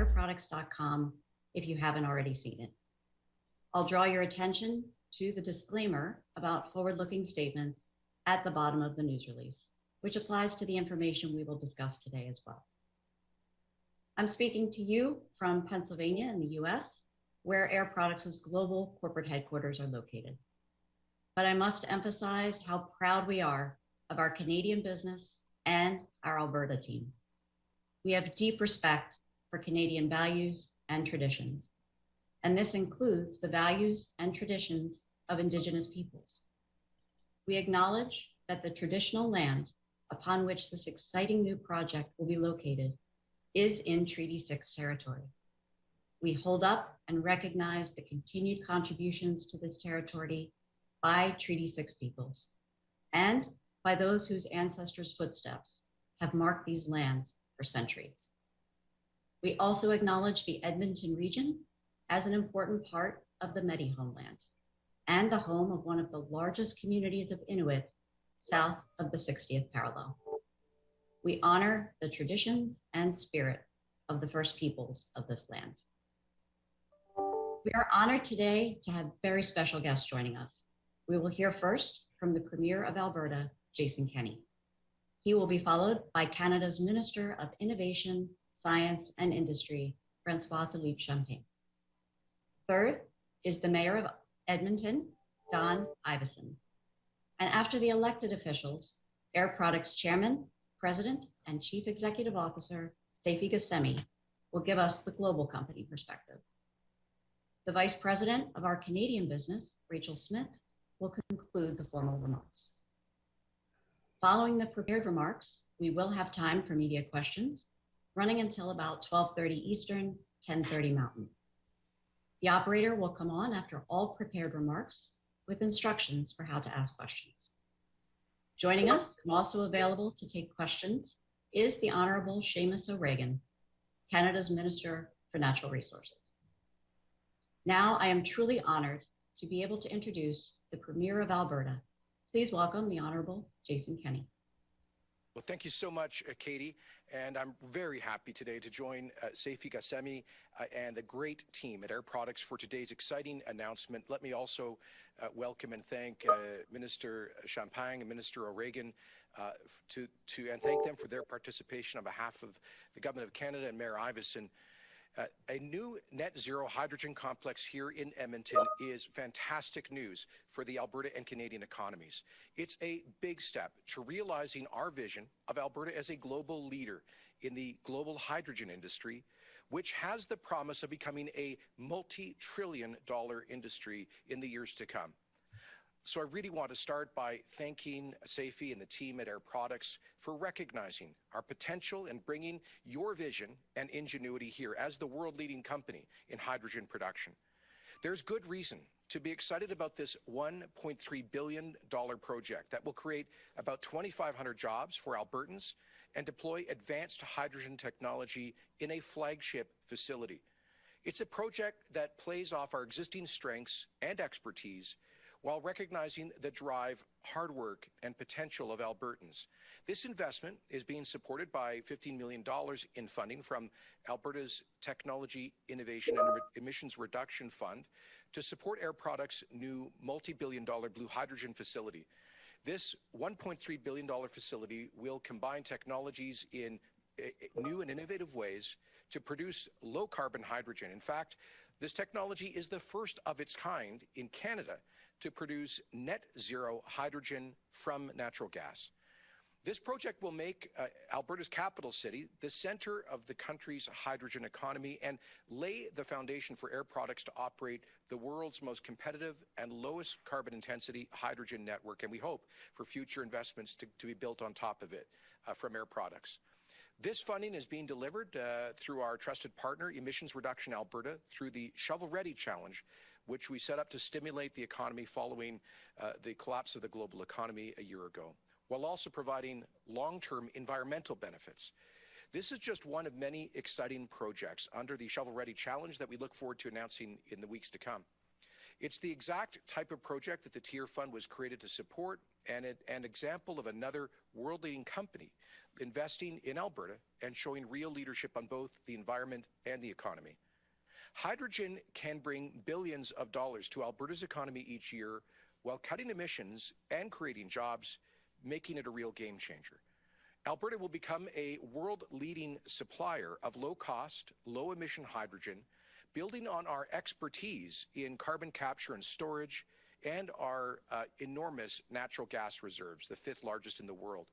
airproducts.com if you haven't already seen it. I'll draw your attention to the disclaimer about forward-looking statements at the bottom of the news release, which applies to the information we will discuss today as well. I'm speaking to you from Pennsylvania in the US, where Air Products' global corporate headquarters are located. But I must emphasize how proud we are of our Canadian business and our Alberta team. We have deep respect for Canadian values and traditions, and this includes the values and traditions of Indigenous peoples. We acknowledge that the traditional land upon which this exciting new project will be located is in Treaty 6 territory. We hold up and recognize the continued contributions to this territory by Treaty 6 peoples and by those whose ancestors' footsteps have marked these lands for centuries. We also acknowledge the Edmonton region as an important part of the Métis homeland and the home of one of the largest communities of Inuit south of the 60th parallel. We honor the traditions and spirit of the First Peoples of this land. We are honored today to have very special guests joining us. We will hear first from the Premier of Alberta, Jason Kenney. He will be followed by Canada's Minister of Innovation, Science and Industry, François-Philippe Champagne. Third is the Mayor of Edmonton, Don Iveson. And after the elected officials, Air Products Chairman, President, and Chief Executive Officer, Seifi Ghasemi, will give us the global company perspective. The Vice President of our Canadian business, Rachel Smith, will conclude the formal remarks. Following the prepared remarks, we will have time for media questions, running until about 12:30 Eastern, 10:30 Mountain. The operator will come on after all prepared remarks with instructions for how to ask questions. Joining us and also available to take questions is the Honorable Seamus O'Regan, Canada's Minister for Natural Resources. Now I am truly honored to be able to introduce the Premier of Alberta. Please welcome the Honorable Jason Kenney. Well, thank you so much, Katie. And I'm very happy today to join Seifi Ghasemi and the great team at Air Products for today's exciting announcement. Let me also welcome and thank Minister Champagne and Minister O'Regan and thank them for their participation on behalf of the Government of Canada and Mayor Iveson. A new net zero hydrogen complex here in Edmonton is fantastic news for the Alberta and Canadian economies. It's a big step to realizing our vision of Alberta as a global leader in the global hydrogen industry, which has the promise of becoming a multi-trillion-dollar industry in the years to come. So I really want to start by thanking Seifi and the team at Air Products for recognizing our potential and bringing your vision and ingenuity here as the world-leading company in hydrogen production. There's good reason to be excited about this $1.3 billion project that will create about 2,500 jobs for Albertans and deploy advanced hydrogen technology in a flagship facility. It's a project that plays off our existing strengths and expertise while recognizing the drive, hard work, and potential of Albertans. This investment is being supported by $15 million in funding from Alberta's Technology, Innovation, and Emissions Reduction Fund to support Air Products' new multi-billion-dollar blue hydrogen facility. This $1.3 billion facility will combine technologies in new and innovative ways to produce low-carbon hydrogen. In fact, this technology is the first of its kind in Canada to produce net zero hydrogen from natural gas. This project will make Alberta's capital city the center of the country's hydrogen economy and lay the foundation for Air Products to operate the world's most competitive and lowest carbon intensity hydrogen network. And we hope for future investments to be built on top of it from Air Products. This funding is being delivered through our trusted partner, Emissions Reduction Alberta, through the Shovel Ready Challenge, which we set up to stimulate the economy following the collapse of the global economy a year ago, while also providing long-term environmental benefits. This is just one of many exciting projects under the Shovel Ready Challenge that we look forward to announcing in the weeks to come. It's the exact type of project that the Tier Fund was created to support, and an example of another world-leading company investing in Alberta and showing real leadership on both the environment and the economy. Hydrogen can bring billions of dollars to Alberta's economy each year while cutting emissions and creating jobs, making it a real game changer. Alberta will become a world-leading supplier of low-cost, low-emission hydrogen, building on our expertise in carbon capture and storage and our enormous natural gas reserves, the 5th largest in the world.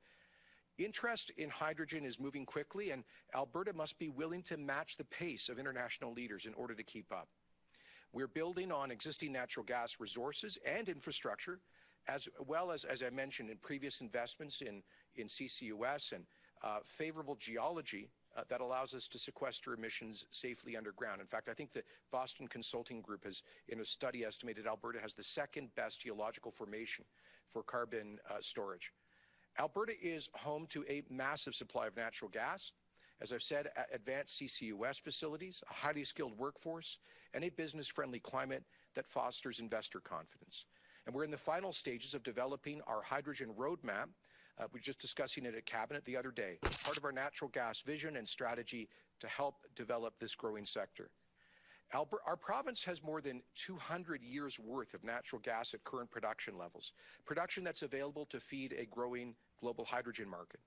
Interest in hydrogen is moving quickly, and Alberta must be willing to match the pace of international leaders in order to keep up. We're building on existing natural gas resources and infrastructure, as well as I mentioned, in previous investments in CCUS and favorable geology that allows us to sequester emissions safely underground. In fact, I think the Boston Consulting Group has, in a study, estimated Alberta has the 2nd best geological formation for carbon storage. Alberta is home to a massive supply of natural gas, as I've said, advanced CCUS facilities, a highly skilled workforce, and a business-friendly climate that fosters investor confidence. And we're in the final stages of developing our hydrogen roadmap. We were just discussing it at Cabinet the other day, part of our natural gas vision and strategy to help develop this growing sector. Our province has more than 200 years' worth of natural gas at current production levels, production that's available to feed a growing global hydrogen market.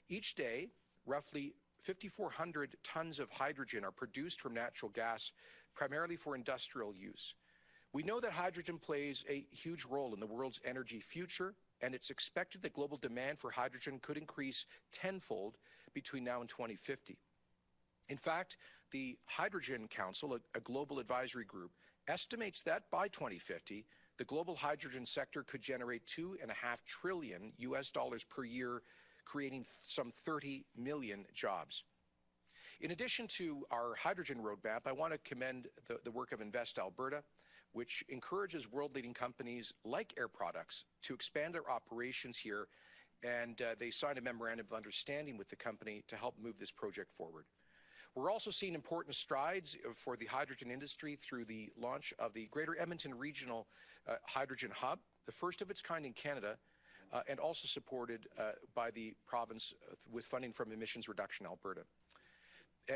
Each day, roughly 5,400 tons of hydrogen are produced from natural gas, primarily for industrial use. We know that hydrogen plays a huge role in the world's energy future, and it's expected that global demand for hydrogen could increase tenfold between now and 2050. In fact, the Hydrogen Council, a global advisory group, estimates that by 2050, the global hydrogen sector could generate $2.5 trillion per year, creating some 30 million jobs. In addition to our hydrogen roadmap, I want to commend the work of Invest Alberta, which encourages world-leading companies like Air Products to expand their operations here, and they signed a memorandum of understanding with the company to help move this project forward. We're also seeing important strides for the hydrogen industry through the launch of the Greater Edmonton Regional Hydrogen Hub, the first of its kind in Canada, and also supported by the province with funding from Emissions Reduction Alberta.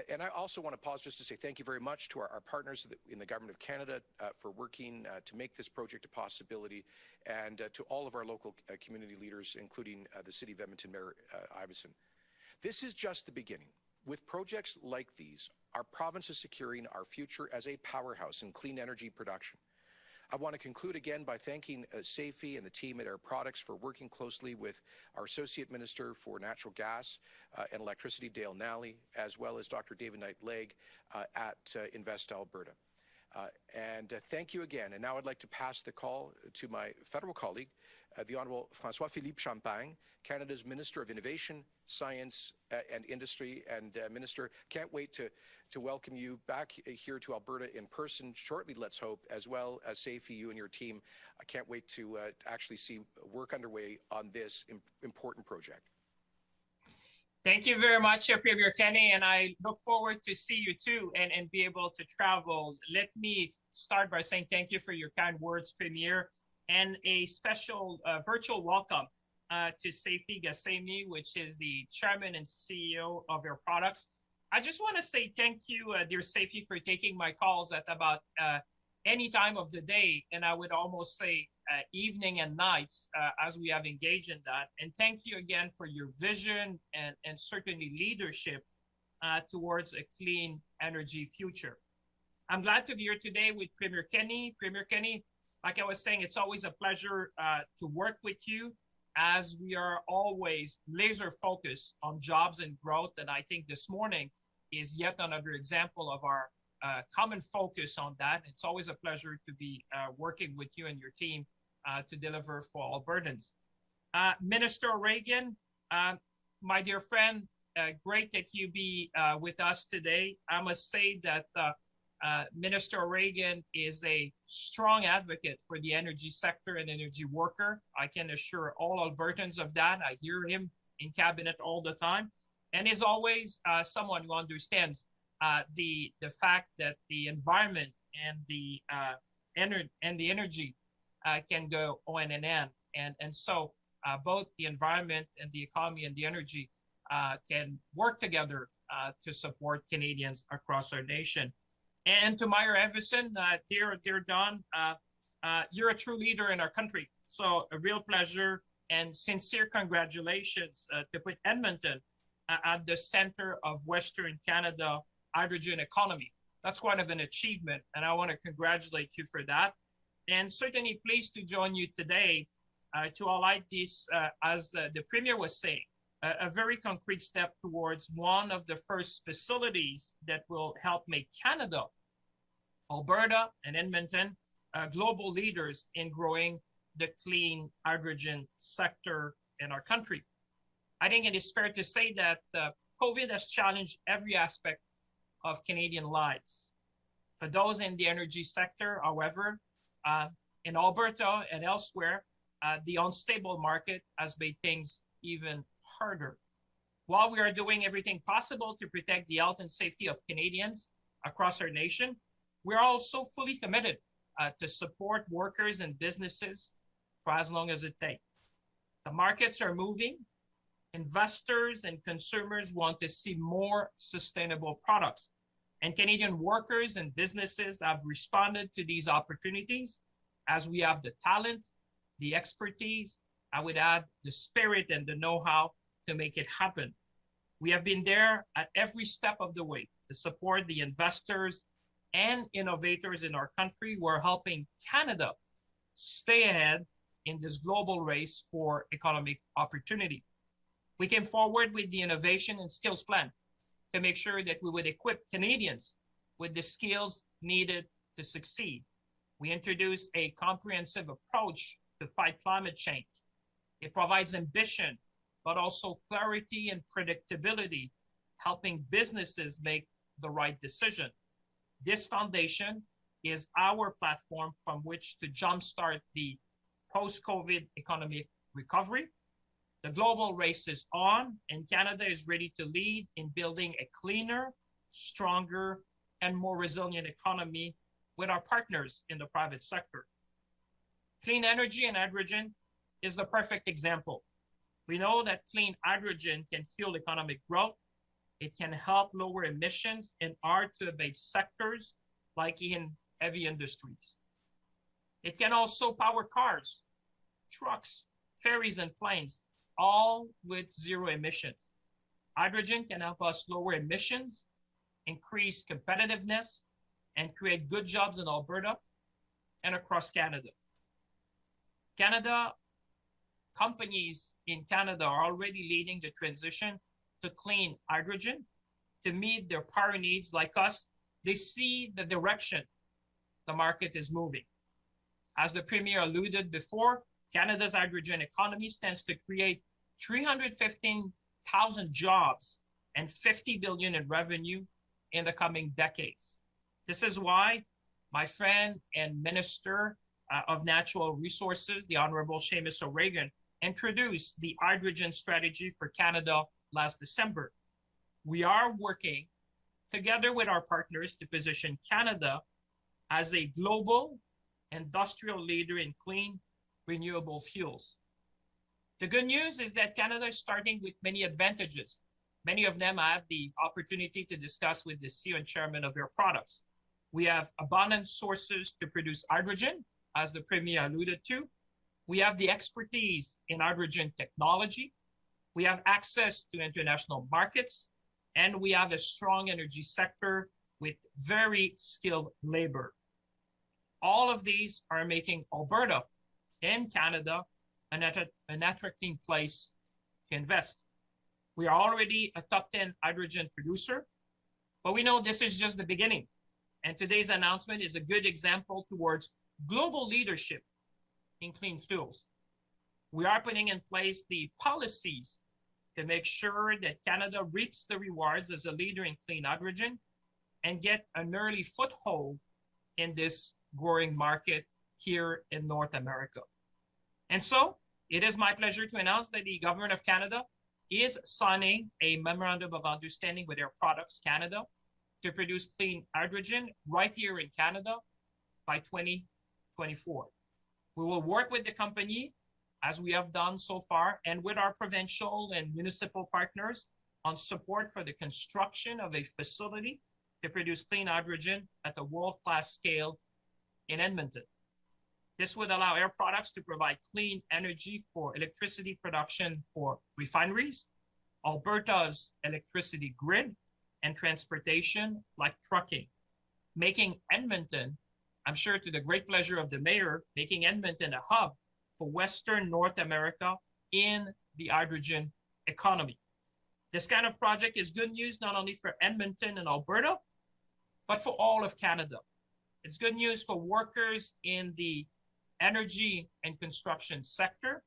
And I also want to pause just to say thank you very much to our partners in the Government of Canada for working to make this project a possibility, and to all of our local community leaders, including the City of Edmonton Mayor Iveson. This is just the beginning. With projects like these, our province is securing our future as a powerhouse in clean energy production. I want to conclude again by thanking Safi and the team at Air Products for working closely with our Associate Minister for Natural Gas and Electricity, Dale Nally, as well as Dr. David Knight-Legg at Invest Alberta. And thank you again. And now I'd like to pass the call to my federal colleague, the Honourable François-Philippe Champagne, Canada's Minister of Innovation, Science and Industry. And Minister, can't wait to welcome you back here to Alberta in person shortly, let's hope, as well as Safi, you and your team. I can't wait to actually see work underway on this important project. Thank you very much, Premier Kenney, and I look forward to see you too and be able to travel. Let me start by saying thank you for your kind words, Premier, and a special virtual welcome to Safi Gassemi, which is the Chairman and CEO of Air Products. I just want to say thank you, dear Safi, for taking my calls at about any time of the day, and I would almost say evening and nights as we have engaged in that. And thank you again for your vision and certainly leadership towards a clean energy future. I'm glad to be here today with Premier Kenney. Premier Kenney, like I was saying, it's always a pleasure to work with you, as we are always laser focused on jobs and growth. And I think this morning is yet another example of our common focus on that. It's always a pleasure to be working with you and your team to deliver for Albertans. Minister O'Regan, my dear friend, great that you be with us today. I must say that Minister O'Regan is a strong advocate for the energy sector and energy worker. I can assure all Albertans of that. I hear him in cabinet all the time, and is always someone who understands the fact that the environment and the and the energy can go on and on. And so both the environment and the economy and the energy can work together to support Canadians across our nation. And to Mayor Iveson, dear Don, you're a true leader in our country. So a real pleasure and sincere congratulations to put Edmonton at the center of Western Canada hydrogen economy. That's quite of an achievement, and I want to congratulate you for that. And certainly pleased to join you today to highlight this, as the Premier was saying, a very concrete step towards one of the first facilities that will help make Canada, Alberta, and Edmonton global leaders in growing the clean hydrogen sector in our country. I think it is fair to say that COVID has challenged every aspect of Canadian lives. For those in the energy sector, however, in Alberta and elsewhere, the unstable market has made things even harder. While we are doing everything possible to protect the health and safety of Canadians across our nation, we are also fully committed to support workers and businesses for as long as it takes. The markets are moving. Investors and consumers want to see more sustainable products. And Canadian workers and businesses have responded to these opportunities as we have the talent, the expertise, I would add the spirit and the know-how to make it happen. We have been there at every step of the way to support the investors and innovators in our country who are helping Canada stay ahead in this global race for economic opportunity. We came forward with the Innovation and Skills Plan to make sure that we would equip Canadians with the skills needed to succeed. We introduced a comprehensive approach to fight climate change. It provides ambition, but also clarity and predictability, helping businesses make the right decision. This foundation is our platform from which to jumpstart the post-COVID economic recovery. The global race is on, and Canada is ready to lead in building a cleaner, stronger, and more resilient economy with our partners in the private sector. Clean energy and hydrogen is the perfect example. We know that clean hydrogen can fuel economic growth. It can help lower emissions in hard-to-abate sectors like in heavy industries. It can also power cars, trucks, ferries, and planes, all with zero emissions. Hydrogen can help us lower emissions, increase competitiveness, and create good jobs in Alberta and across Canada. Companies in Canada are already leading the transition to clean hydrogen to meet their power needs. Like us, they see the direction the market is moving. As the Premier alluded before, Canada's hydrogen economy stands to create 315,000 jobs and 50 billion in revenue in the coming decades. This is why my friend and Minister of Natural Resources, the Honorable Seamus, introduced the hydrogen strategy for Canada last December. We are working together with our partners to position Canada as a global industrial leader in clean, renewable fuels. The good news is that Canada is starting with many advantages. Many of them I have the opportunity to discuss with the CEO and Chairman of Air Products. We have abundant sources to produce hydrogen, as the Premier alluded to. We have the expertise in hydrogen technology. We have access to international markets, and we have a strong energy sector with very skilled labor. All of these are making Alberta and Canada an attractive place to invest. We are already a top 10 hydrogen producer, but we know this is just the beginning. And today's announcement is a good example towards global leadership in clean fuels. We are putting in place the policies to make sure that Canada reaps the rewards as a leader in clean hydrogen and get an early foothold in this growing market here in North America. And so it is my pleasure to announce that the Government of Canada is signing a memorandum of understanding with Air Products Canada to produce clean hydrogen right here in Canada by 20 2024. We will work with the company, as we have done so far, and with our provincial and municipal partners on support for the construction of a facility to produce clean hydrogen at a world-class scale in Edmonton. This would allow Air Products to provide clean energy for electricity production for refineries, Alberta's electricity grid, and transportation like trucking, making Edmonton, I'm sure to the great pleasure of the mayor, making Edmonton a hub for Western North America in the hydrogen economy. This kind of project is good news not only for Edmonton and Alberta, but for all of Canada. It's good news for workers in the energy and construction sector.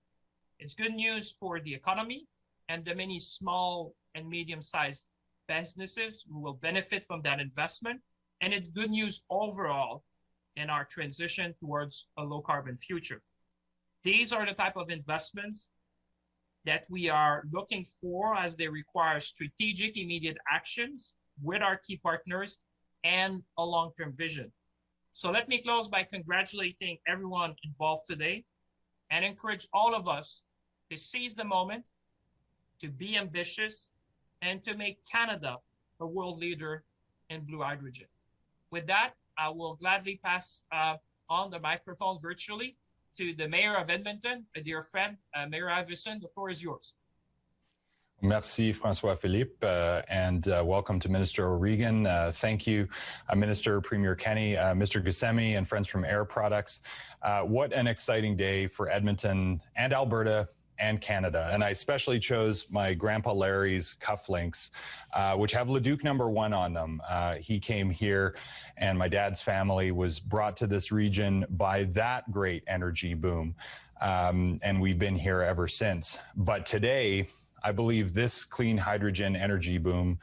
It's good news for the economy and the many small and medium-sized businesses who will benefit from that investment. And it's good news overall in our transition towards a low-carbon future. These are the type of investments that we are looking for as they require strategic, immediate actions with our key partners and a long-term vision. So let me close by congratulating everyone involved today and encourage all of us to seize the moment, to be ambitious, and to make Canada a world leader in blue hydrogen. With that, I will gladly pass on the microphone virtually to the Mayor of Edmonton, a dear friend, Mayor Iveson. The floor is yours. Merci, François-Philippe, and welcome to Minister O'Regan. Thank you, Minister Premier Kenney, Mr. Gusemi, and friends from Air Products. What an exciting day for Edmonton and Alberta and Canada. And I especially chose my Grandpa Larry's cufflinks, which have Leduc #1 on them. He came here, and my dad's family was brought to this region by that great energy boom. And we've been here ever since. But today, I believe this clean hydrogen energy boom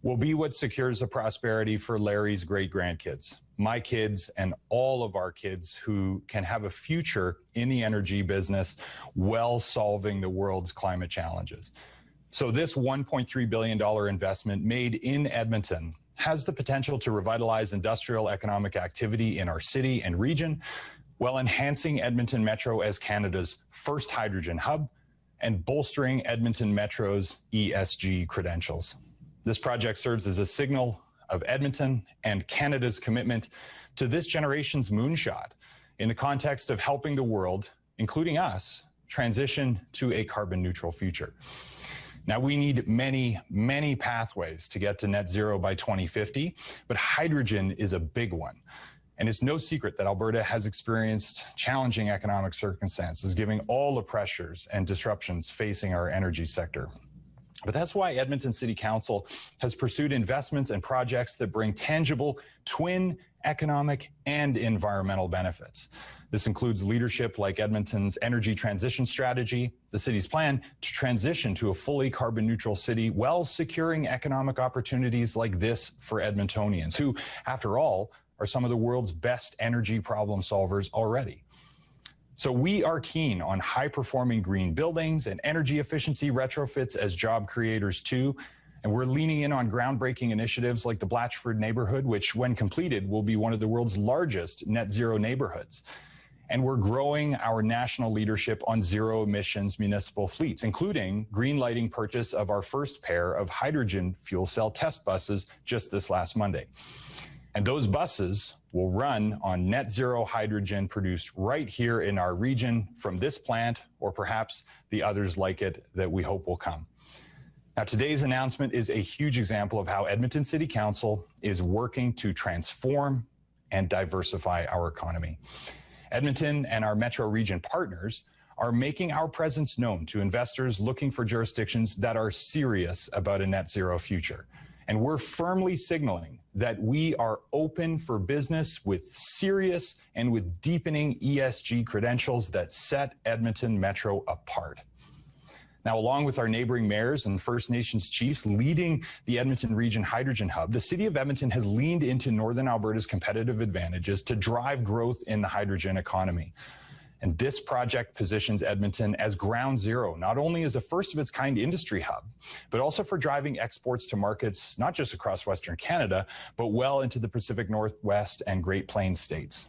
will be what secures the prosperity for Larry's great-grandkids, my kids, and all of our kids who can have a future in the energy business while solving the world's climate challenges. So this $1.3 billion investment made in Edmonton has the potential to revitalize industrial economic activity in our city and region while enhancing Edmonton Metro as Canada's first hydrogen hub and bolstering Edmonton Metro's ESG credentials. This project serves as a signal of Edmonton and Canada's commitment to this generation's moonshot in the context of helping the world, including us, transition to a carbon neutral future. Now, we need many, many pathways to get to net zero by 2050, but hydrogen is a big one. And it's no secret that Alberta has experienced challenging economic circumstances, given all the pressures and disruptions facing our energy sector. But that's why Edmonton City Council has pursued investments and projects that bring tangible twin economic and environmental benefits. This includes leadership like Edmonton's energy transition strategy, the city's plan to transition to a fully carbon neutral city while securing economic opportunities like this for Edmontonians, who, after all, are some of the world's best energy problem solvers already. So we are keen on high-performing green buildings and energy efficiency retrofits as job creators too, and we're leaning in on groundbreaking initiatives like the Blatchford neighborhood, which when completed will be one of the world's largest net zero neighborhoods. And we're growing our national leadership on zero emissions municipal fleets, including green lighting purchase of our first pair of hydrogen fuel cell test buses just this last Monday. And those buses will run on net zero hydrogen produced right here in our region from this plant, or perhaps the others like it that we hope will come. Now, today's announcement is a huge example of how Edmonton City Council is working to transform and diversify our economy. Edmonton and our Metro region partners are making our presence known to investors looking for jurisdictions that are serious about a net zero future. And we're firmly signaling that we are open for business with serious and with deepening ESG credentials that set Edmonton Metro apart. Now, along with our neighboring mayors and First Nations chiefs leading the Edmonton Region Hydrogen Hub, the City of Edmonton has leaned into Northern Alberta's competitive advantages to drive growth in the hydrogen economy. And this project positions Edmonton as ground zero, not only as a first-of-its-kind industry hub, but also for driving exports to markets not just across Western Canada, but well into the Pacific Northwest and Great Plains states.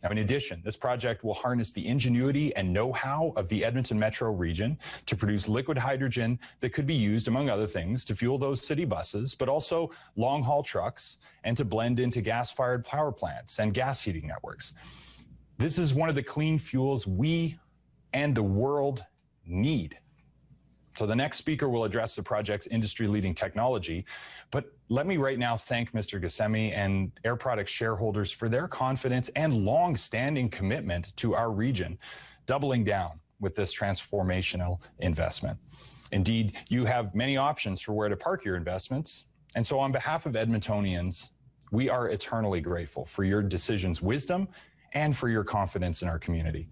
Now, in addition, this project will harness the ingenuity and know-how of the Edmonton Metro region to produce liquid hydrogen that could be used, among other things, to fuel those city buses, but also long-haul trucks and to blend into gas-fired power plants and gas heating networks. This is one of the clean fuels we and the world need. So the next speaker will address the project's industry-leading technology, but let me right now thank Mr. Gassemi and Air Products shareholders for their confidence and long-standing commitment to our region, doubling down with this transformational investment. Indeed, you have many options for where to park your investments, and so on behalf of Edmontonians, we are eternally grateful for your decisions' wisdom and for your confidence in our community.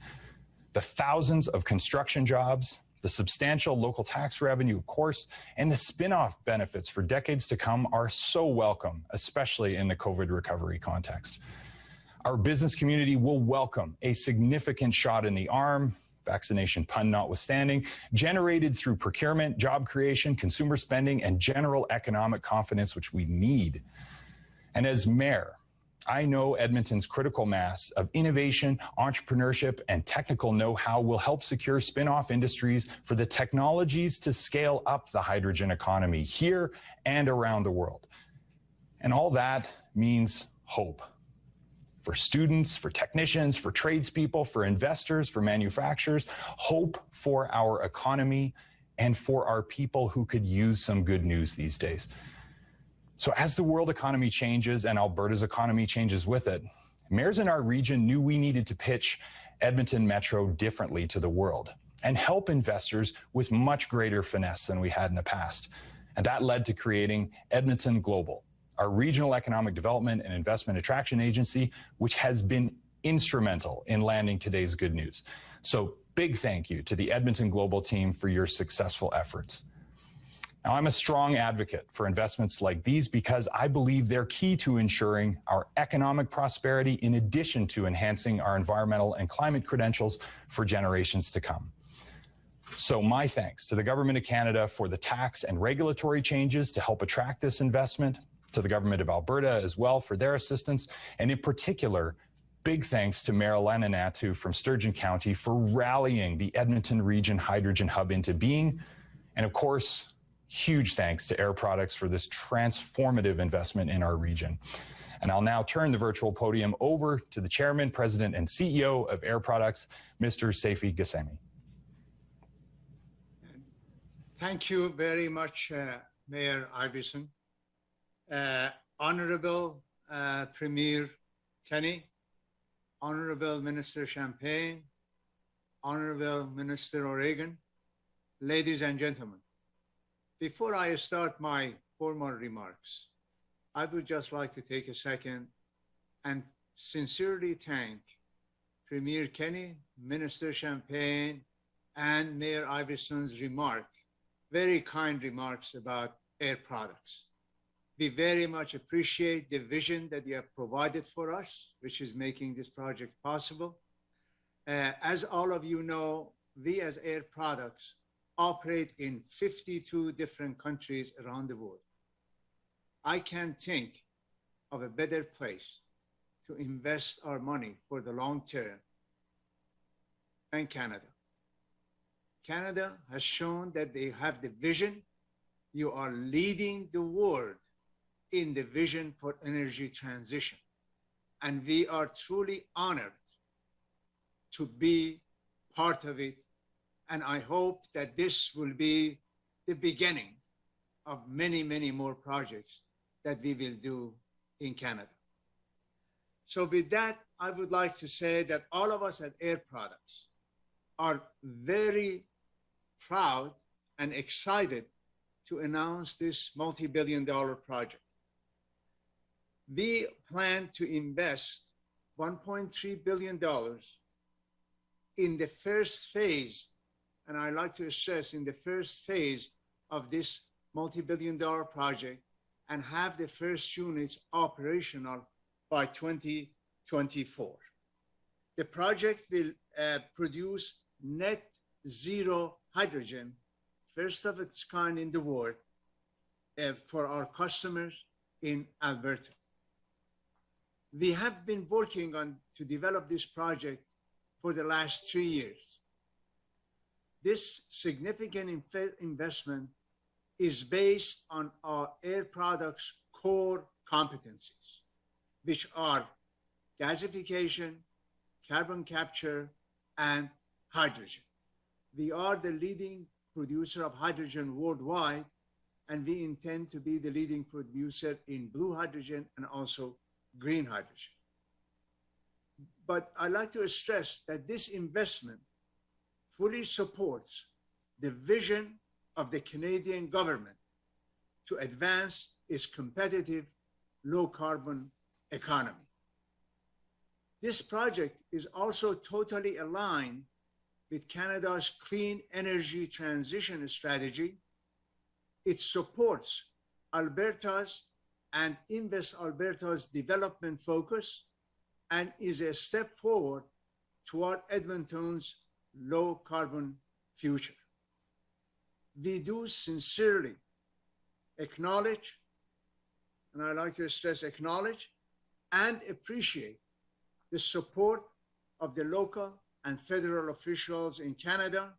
The thousands of construction jobs, the substantial local tax revenue, of course, and the spin-off benefits for decades to come are so welcome, especially in the COVID recovery context. Our business community will welcome a significant shot in the arm, vaccination pun notwithstanding, generated through procurement, job creation, consumer spending, and general economic confidence, which we need. And as mayor, I know Edmonton's critical mass of innovation, entrepreneurship, and technical know-how will help secure spin-off industries for the technologies to scale up the hydrogen economy here and around the world. And all that means hope for students, for technicians, for tradespeople, for investors, for manufacturers, hope for our economy and for our people who could use some good news these days. So as the world economy changes and Alberta's economy changes with it, mayors in our region knew we needed to pitch Edmonton Metro differently to the world and help investors with much greater finesse than we had in the past. And that led to creating Edmonton Global, our regional economic development and investment attraction agency, which has been instrumental in landing today's good news. So big thank you to the Edmonton Global team for your successful efforts. Now, I'm a strong advocate for investments like these because I believe they're key to ensuring our economic prosperity in addition to enhancing our environmental and climate credentials for generations to come. So my thanks to the Government of Canada for the tax and regulatory changes to help attract this investment, to the Government of Alberta as well for their assistance, and in particular, big thanks to Mayor Alana Natu from Sturgeon County for rallying the Edmonton Region Hydrogen Hub into being, and of course, huge thanks to Air Products for this transformative investment in our region. And I'll now turn the virtual podium over to the Chairman, President, and CEO of Air Products, Mr. Seifi Gassemi. Thank you very much, Mayor Iveson. Honorable Premier Kenney, Honorable Minister Champagne, Honorable Minister O'Regan, ladies and gentlemen. Before I start my formal remarks, I would just like to take a second and sincerely thank Premier Kenney, Minister Champagne, and Mayor Iveson's very kind remarks about Air Products. We very much appreciate the vision that you have provided for us, which is making this project possible. As all of you know, we as Air Products operate in 52 different countries around the world. I can't think of a better place to invest our money for the long term than Canada. Canada has shown that they have the vision. You are leading the world in the vision for energy transition. And we are truly honored to be part of it. And I hope that this will be the beginning of many, many more projects that we will do in Canada. So with that, I would like to say that all of us at Air Products are very proud and excited to announce this multi-billion-dollar project. We plan to invest $1.3 billion in the first phase, and I like to stress in the first phase of this multi-billion-dollar project, and have the first units operational by 2024. The project will produce net zero hydrogen, first of its kind in the world, for our customers in Alberta. We have been working on to develop this project for the last 3 years. This significant investment is based on our Air Products core competencies, which are gasification, carbon capture, and hydrogen. We are the leading producer of hydrogen worldwide, and we intend to be the leading producer in blue hydrogen and also green hydrogen. But I'd like to stress that this investment fully supports the vision of the Canadian government to advance its competitive low carbon economy. This project is also totally aligned with Canada's clean energy transition strategy. It supports Alberta's and Invest Alberta's development focus and is a step forward toward Edmonton's low carbon future. We do sincerely acknowledge, and I like to stress acknowledge, and appreciate the support of the local and federal officials in Canada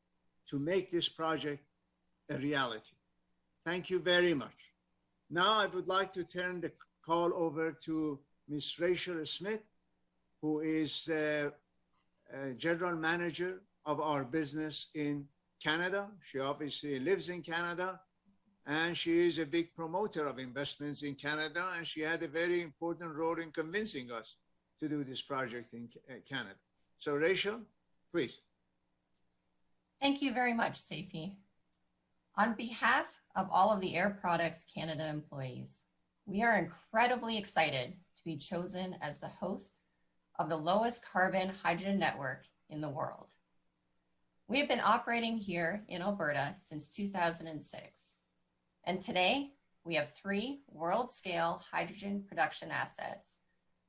to make this project a reality. Thank you very much. Now I would like to turn the call over to Ms. Rachel Smith, who is the General Manager of our business in Canada. She obviously lives in Canada, and she is a big promoter of investments in Canada, and she had a very important role in convincing us to do this project in Canada. So Rachel, please. Thank you very much, Seifi. On behalf of all of the Air Products Canada employees, we are incredibly excited to be chosen as the host of the lowest carbon hydrogen network in the world. We have been operating here in Alberta since 2006, and today we have 3 world-scale hydrogen production assets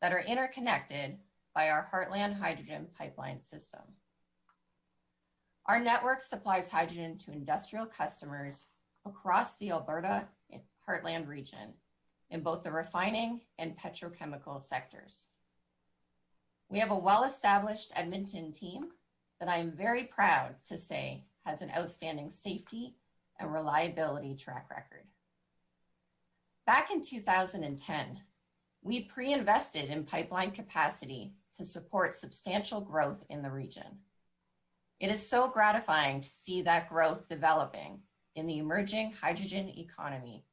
that are interconnected by our Heartland Hydrogen Pipeline system. Our network supplies hydrogen to industrial customers across the Alberta Heartland region in both the refining and petrochemical sectors. We have a well-established Edmonton team that I am very proud to say has an outstanding safety and reliability track record. Back in 2010, we pre-invested in pipeline capacity to support substantial growth in the region. It is so gratifying to see that growth developing in the emerging hydrogen economy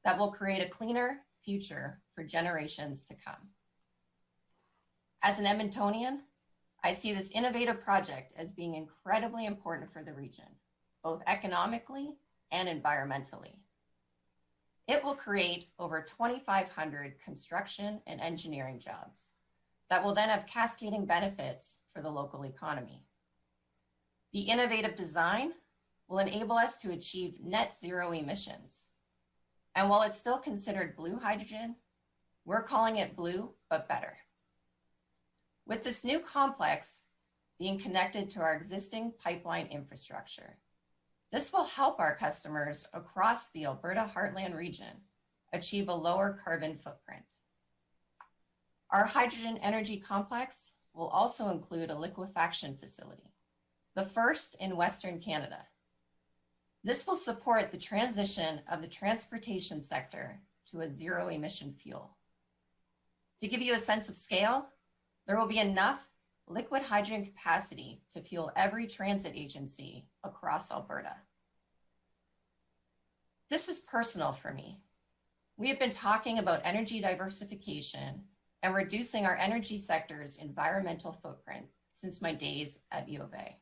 that will create a cleaner future for generations to come. As an Edmontonian, I see this innovative project as being incredibly important for the region, both economically and environmentally. It will create over 2,500 construction and engineering jobs that will then have cascading benefits for the local economy. The innovative design will enable us to achieve net zero emissions. And while it's still considered blue hydrogen, we're calling it blue, but better. With this new complex being connected to our existing pipeline infrastructure, this will help our customers across the Alberta Heartland region achieve a lower carbon footprint. Our hydrogen energy complex will also include a liquefaction facility, the first in Western Canada. This will support the transition of the transportation sector to a zero emission fuel. To give you a sense of scale, there will be enough liquid hydrogen capacity to fuel every transit agency across Alberta. This is personal for me. We have been talking about energy diversification and reducing our energy sector's environmental footprint since my days at U of A.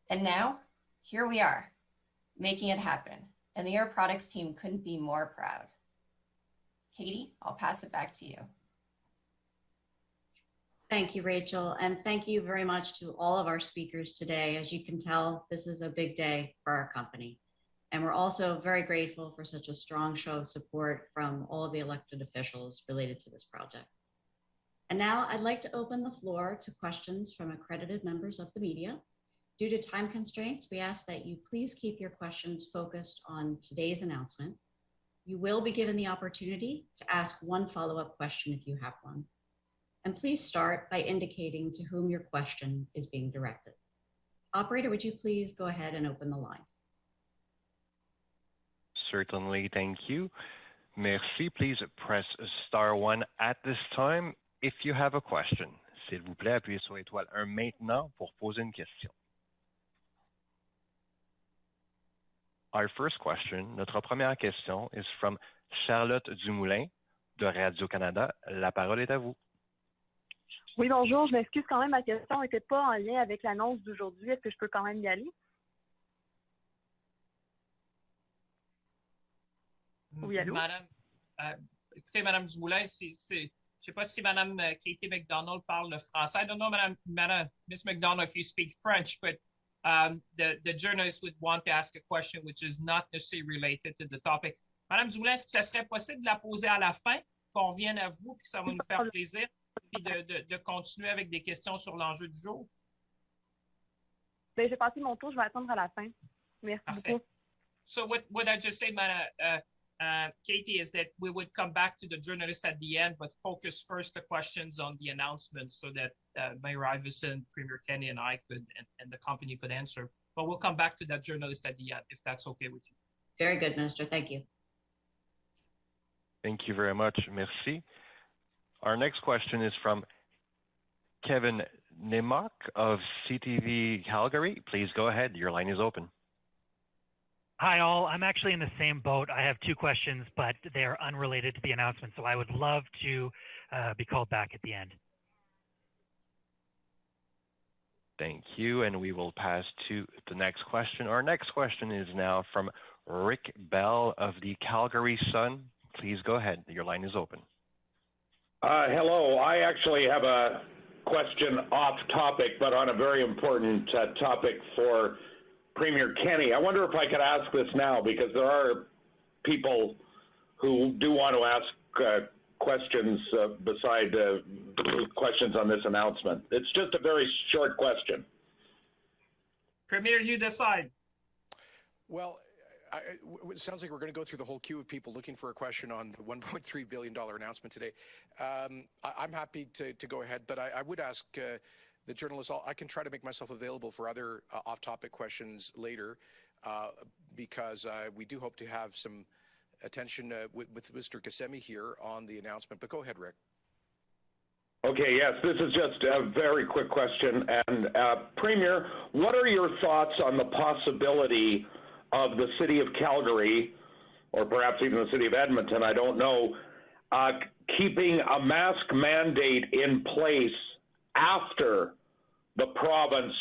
And now, here we are, making it happen, and the Air Products team couldn't be more proud. Katie, I'll pass it back to you. Thank you, Rachel, and thank you very much to all of our speakers today. As you can tell, this is a big day for our company. And we're also very grateful for such a strong show of support from all of the elected officials related to this project. And now I'd like to open the floor to questions from accredited members of the media. Due to time constraints, we ask that you please keep your questions focused on today's announcement. You will be given the opportunity to ask one follow-up question if you have one. And please start by indicating to whom your question is being directed. Operator, would you please go ahead and open the lines? Certainly, thank you. Merci. Please press *1 at this time if you have a question. S'il vous plaît, appuyez sur étoile 1 maintenant pour poser une question. Our first question, notre première question, is from Charlotte Dumoulin de Radio-Canada. La parole est à vous. Oui, bonjour. Je m'excuse quand même, ma question n'était pas en lien avec l'annonce d'aujourd'hui. Est-ce que je peux quand même y aller? Oui, allô? Madame, écoutez, Madame Dumoulin, je ne sais pas si Madame Katie McDonald parle le français. I don't know, Miss McDonald, if you speak French, but the journalist would want to ask a question which is not necessarily related to the topic. Madame Dumoulin, est-ce que ça serait possible de la poser à la fin, qu'on revienne à vous, puis ça va nous faire plaisir, puis de continuer avec des questions sur l'enjeu du jour? Ben, j'ai passé mon tour, je vais attendre à la fin. Merci beaucoup. So what I just said, Katie, is that we would come back to the journalist at the end, but focus first the questions on the announcements so that Mayor Iveson, Premier Kenney, and I could, and the company could answer. But we'll come back to that journalist at the end, if that's okay with you. Very good, Minister. Thank you. Thank you very much. Merci. Our next question is from Kevin Nimmock of CTV Calgary. Please go ahead. Your line is open. Hi, all. I'm actually in the same boat. I have two questions, but they're unrelated to the announcement, so I would love to be called back at the end. Thank you, and we will pass to the next question. Our next question is now from Rick Bell of the Calgary Sun. Please go ahead. Your line is open. Hello. I actually have a question off topic, but on a very important topic for Premier Kenney. I wonder if I could ask this now, because there are people who do want to ask questions beside questions on this announcement. It's just a very short question. Premier, you decide. Well, it sounds like we're going to go through the whole queue of people looking for a question on the $1.3 billion announcement today. I'm happy to go ahead, but I would ask the journalists, I can try to make myself available for other off-topic questions later, because we do hope to have some attention with Mr. Kissemi here on the announcement. But go ahead, Rick. Okay, yes, this is just a very quick question. And Premier, what are your thoughts on the possibility of the city of Calgary, or perhaps even the city of Edmonton, I don't know, keeping a mask mandate in place after the province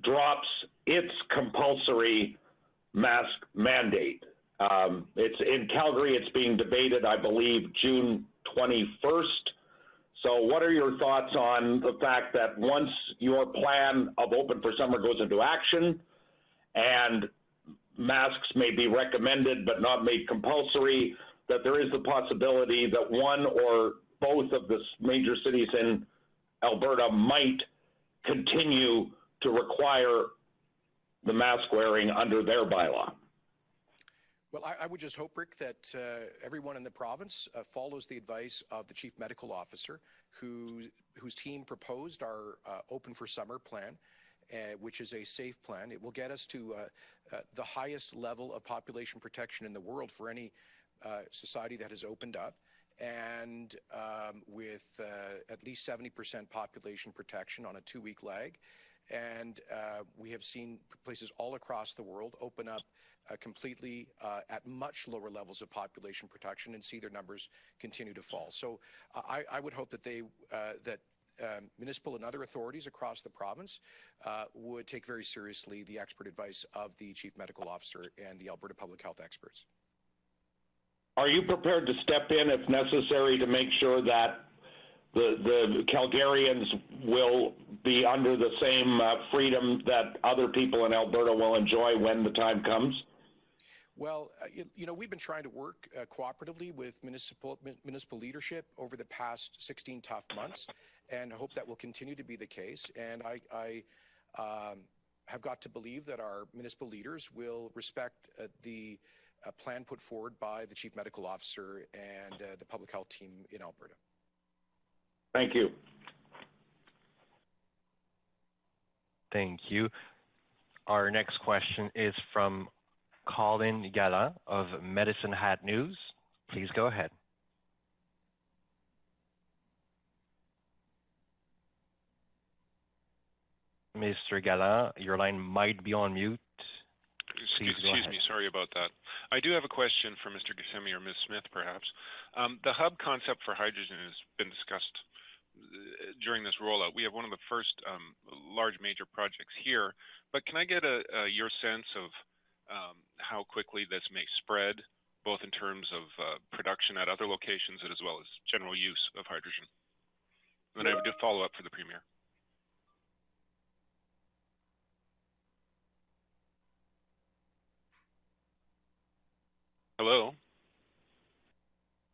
drops its compulsory mask mandate? It's in Calgary, it's being debated, I believe, June 21st. So what are your thoughts on the fact that once your plan of Open for Summer goes into action and masks may be recommended but not made compulsory, that there is the possibility that one or both of the major cities in Alberta might continue to require the mask wearing under their bylaw? Well, I would just hope, Rick, that everyone in the province follows the advice of the Chief Medical Officer, whose team proposed our Open for Summer plan, which is a safe plan. It will get us to the highest level of population protection in the world for any society that has opened up, and with at least 70% population protection on a 2-week lag. And we have seen places all across the world open up completely at much lower levels of population protection and see their numbers continue to fall. So I would hope that that municipal and other authorities across the province would take very seriously the expert advice of the Chief Medical Officer and the Alberta Public Health experts. Are you prepared to step in if necessary to make sure that the Calgarians will be under the same freedom that other people in Alberta will enjoy when the time comes? Well, we've been trying to work cooperatively with municipal leadership over the past 16 tough months, and I hope that will continue to be the case. And I have got to believe that our municipal leaders will respect the plan put forward by the Chief Medical Officer and the public health team in Alberta. Thank you. Thank you. Our next question is from Colin Gallant of Medicine Hat News. Please go ahead. Mr. Gallant, your line might be on mute. Excuse me, sorry about that. I do have a question for Mr. Kissemi or Ms. Smith, perhaps. The hub concept for hydrogen has been discussed during this rollout. We have one of the first large major projects here, but can I get your sense of how quickly this may spread, both in terms of production at other locations as well as general use of hydrogen? And then I would do follow up for the Premier. Hello?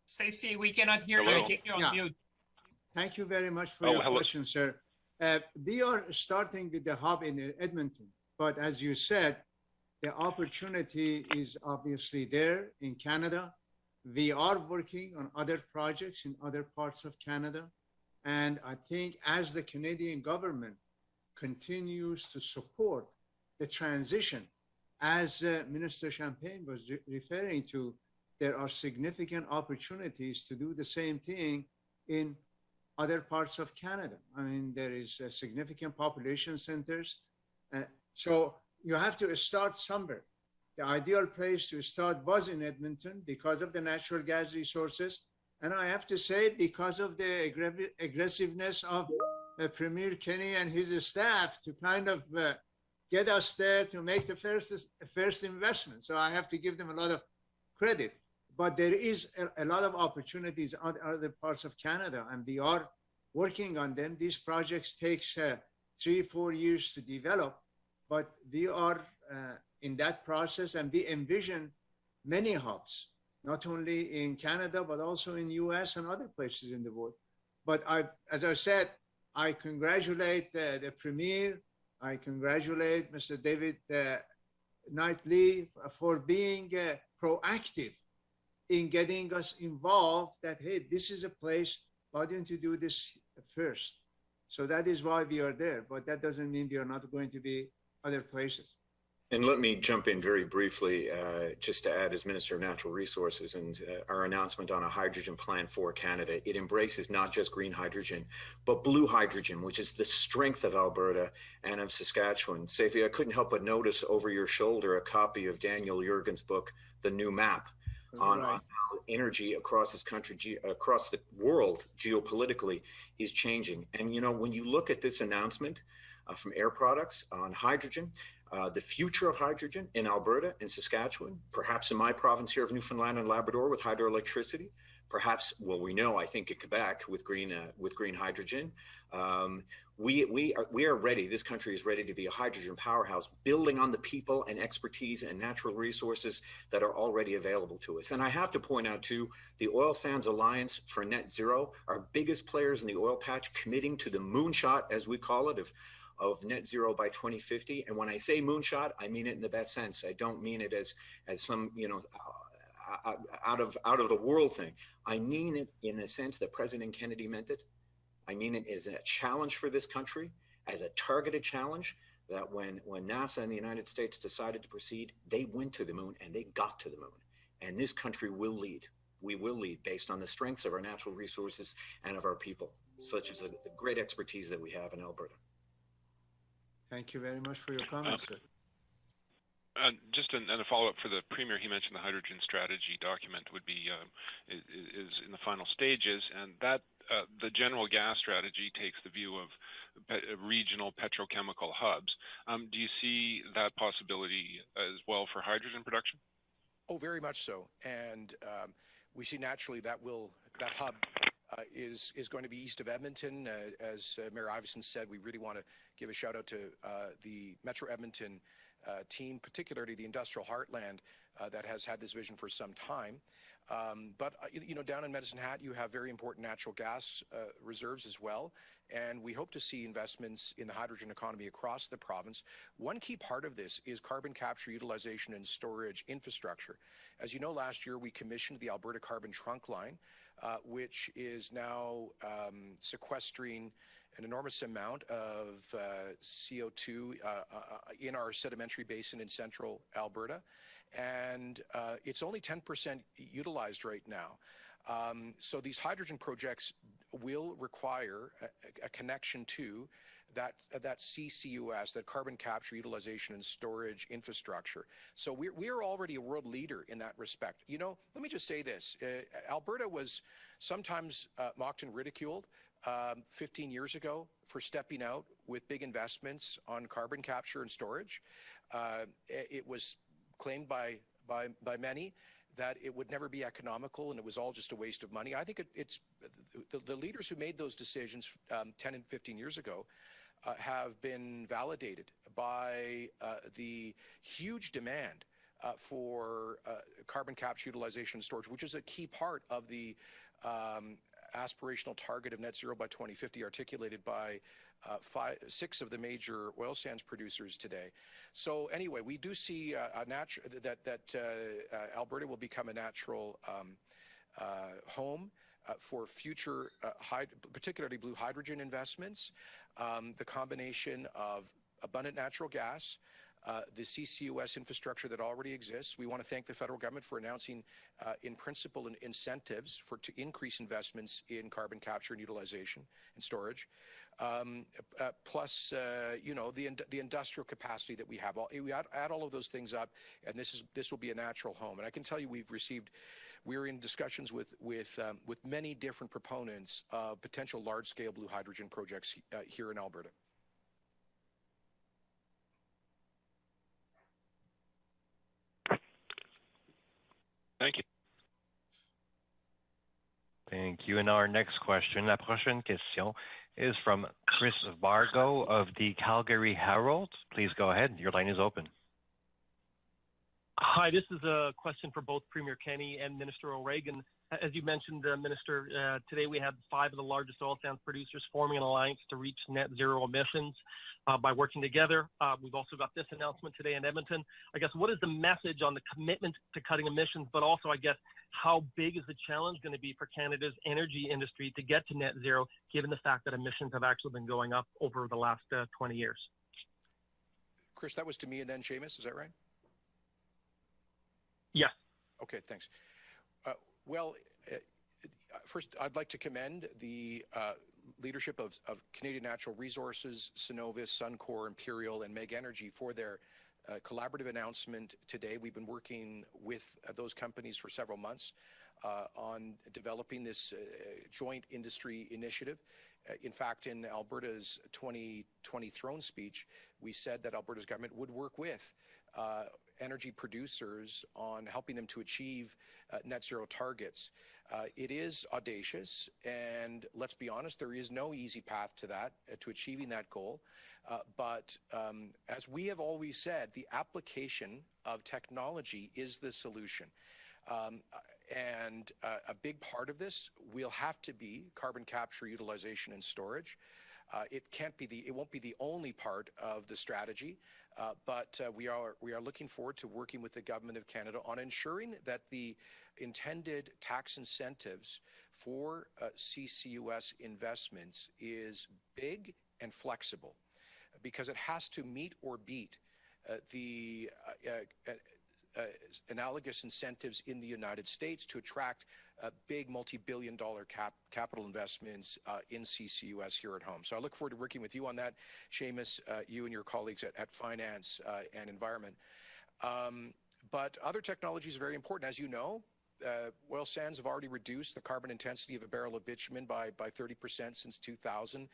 Saifi, we cannot hear you. Hello? I think you're on mute. Thank you very much for your question, sir. We are starting with the hub in Edmonton, but as you said, the opportunity is obviously there in Canada. We are working on other projects in other parts of Canada. And I think as the Canadian government continues to support the transition, as Minister Champagne was referring to, there are significant opportunities to do the same thing in other parts of Canada. I mean, there is significant population centers. So you have to start somewhere. The ideal place to start was in Edmonton because of the natural gas resources. And I have to say, because of the aggressiveness of Premier Kenney and his staff to kind of get us there to make the first investment. So I have to give them a lot of credit. But there is a lot of opportunities in other parts of Canada, and we are working on them. These projects take 3-4 years to develop, but we are in that process, and we envision many hubs, not only in Canada, but also in the US and other places in the world. But as I said, I congratulate the Premier. I congratulate Mr. David Knightley for being proactive in getting us involved that, hey, this is a place, why don't you do this first? So that is why we are there, but that doesn't mean we are not going to be other places. And let me jump in very briefly, just to add as Minister of Natural Resources and our announcement on a hydrogen plan for Canada. It embraces not just green hydrogen, but blue hydrogen, which is the strength of Alberta and of Saskatchewan. Saifi, I couldn't help but notice over your shoulder a copy of Daniel Jurgen's book, The New Map, on how energy across this country, across the world geopolitically is changing. And, you know, when you look at this announcement from Air Products on hydrogen, the future of hydrogen in Alberta and Saskatchewan, perhaps in my province here of Newfoundland and Labrador with hydroelectricity, perhaps, well, we know, I think, in Quebec with green hydrogen. We are ready. This country is ready to be a hydrogen powerhouse, building on the people and expertise and natural resources that are already available to us. And I have to point out, too, the Oil Sands Alliance for Net Zero, our biggest players in the oil patch, committing to the moonshot, as we call it, of net zero by 2050. And when I say moonshot, I mean it in the best sense. I don't mean it as some, you know, out of the world thing. I mean it in the sense that President Kennedy meant it. I mean it as a challenge for this country, as a targeted challenge, that when NASA and the United States decided to proceed, they went to the moon and they got to the moon. And this country will lead. We will lead based on the strengths of our natural resources and of our people, such as the great expertise that we have in Alberta. Thank you very much for your comments, sir. Just a follow-up for the Premier, he mentioned the hydrogen strategy document would be is in the final stages, and that the general gas strategy takes the view of regional petrochemical hubs. Do you see that possibility as well for hydrogen production? Oh, very much so. And we see naturally that hub is going to be east of Edmonton. As Mayor Iveson said, we really want to give a shout out to the Metro Edmonton team, particularly the industrial heartland that has had this vision for some time. But down in Medicine Hat, you have very important natural gas reserves as well. And we hope to see investments in the hydrogen economy across the province. One key part of this is carbon capture, utilization, and storage infrastructure. As you know, last year we commissioned the Alberta Carbon Trunk Line, which is now sequestering an enormous amount of CO2 in our sedimentary basin in central Alberta. And it's only 10% utilized right now. So these hydrogen projects will require a connection to that CCUS, that carbon capture, utilization, and storage infrastructure. So we are already a world leader in that respect. Let me just say this. Alberta was sometimes mocked and ridiculed 15 years ago for stepping out with big investments on carbon capture and storage. It was claimed by many that it would never be economical and it was all just a waste of money. I think it's the leaders who made those decisions 10 and 15 years ago have been validated by the huge demand for carbon capture, utilization, and storage, which is a key part of the aspirational target of net zero by 2050 articulated by 6 of the major oil sands producers today. So anyway, we do see that Alberta will become a natural home for future, particularly blue hydrogen investments, the combination of abundant natural gas, the CCUS infrastructure that already exists. We want to thank the federal government for announcing, in principle, incentives to increase investments in carbon capture and utilization and storage. Plus, the industrial capacity that we have. We add all of those things up, and this will be a natural home. And I can tell you, we're in discussions with many different proponents of potential large-scale blue hydrogen projects here in Alberta. Thank you. Thank you. And our next question, la prochaine question, is from Chris Vargo of the Calgary Herald. Please go ahead. Your line is open. Hi, this is a question for both Premier Kenney and Minister O'Regan. As you mentioned, Minister, today we have 5 of the largest oil sands producers forming an alliance to reach net zero emissions by working together. We've also got this announcement today in Edmonton. I guess, what is the message on the commitment to cutting emissions, but also, I guess, how big is the challenge going to be for Canada's energy industry to get to net zero, given the fact that emissions have actually been going up over the last 20 years? Chris, that was to me and then Seamus, is that right? Yeah. Okay, thanks. First, I'd like to commend the leadership of Canadian Natural Resources, Cenovus, Suncor, Imperial, and Meg Energy for their collaborative announcement today. We've been working with those companies for several months on developing this joint industry initiative. In fact, in Alberta's 2020 throne speech, we said that Alberta's government would work with energy producers on helping them to achieve net zero targets. It is audacious, and let's be honest, there is no easy path to that, to achieving that goal. But as we have always said, the application of technology is the solution. And a big part of this will have to be carbon capture, utilization, and storage. It won't be the only part of the strategy, but we are looking forward to working with the Government of Canada on ensuring that the intended tax incentives for CCUS investments is big and flexible, because it has to meet or beat the analogous incentives in the United States to attract big multi-billion-dollar capital investments in CCUS here at home. So I look forward to working with you on that, Seamus, you and your colleagues at Finance and Environment. But other technologies are very important. As you know, oil sands have already reduced the carbon intensity of a barrel of bitumen by 30% since 2000.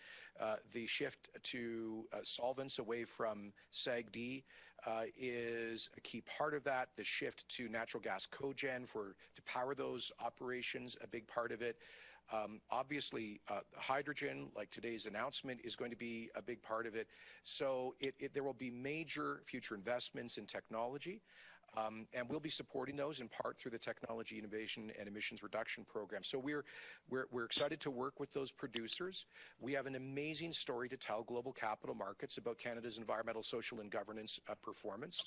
The shift to solvents away from SAGD is a key part of that. The shift to natural gas cogen to power those operations, a big part of it. Obviously, hydrogen, like today's announcement, is going to be a big part of it. So there will be major future investments in technology. And we'll be supporting those in part through the Technology Innovation and Emissions Reduction Program. So we're excited to work with those producers. We have an amazing story to tell global capital markets about Canada's environmental, social, and governance performance.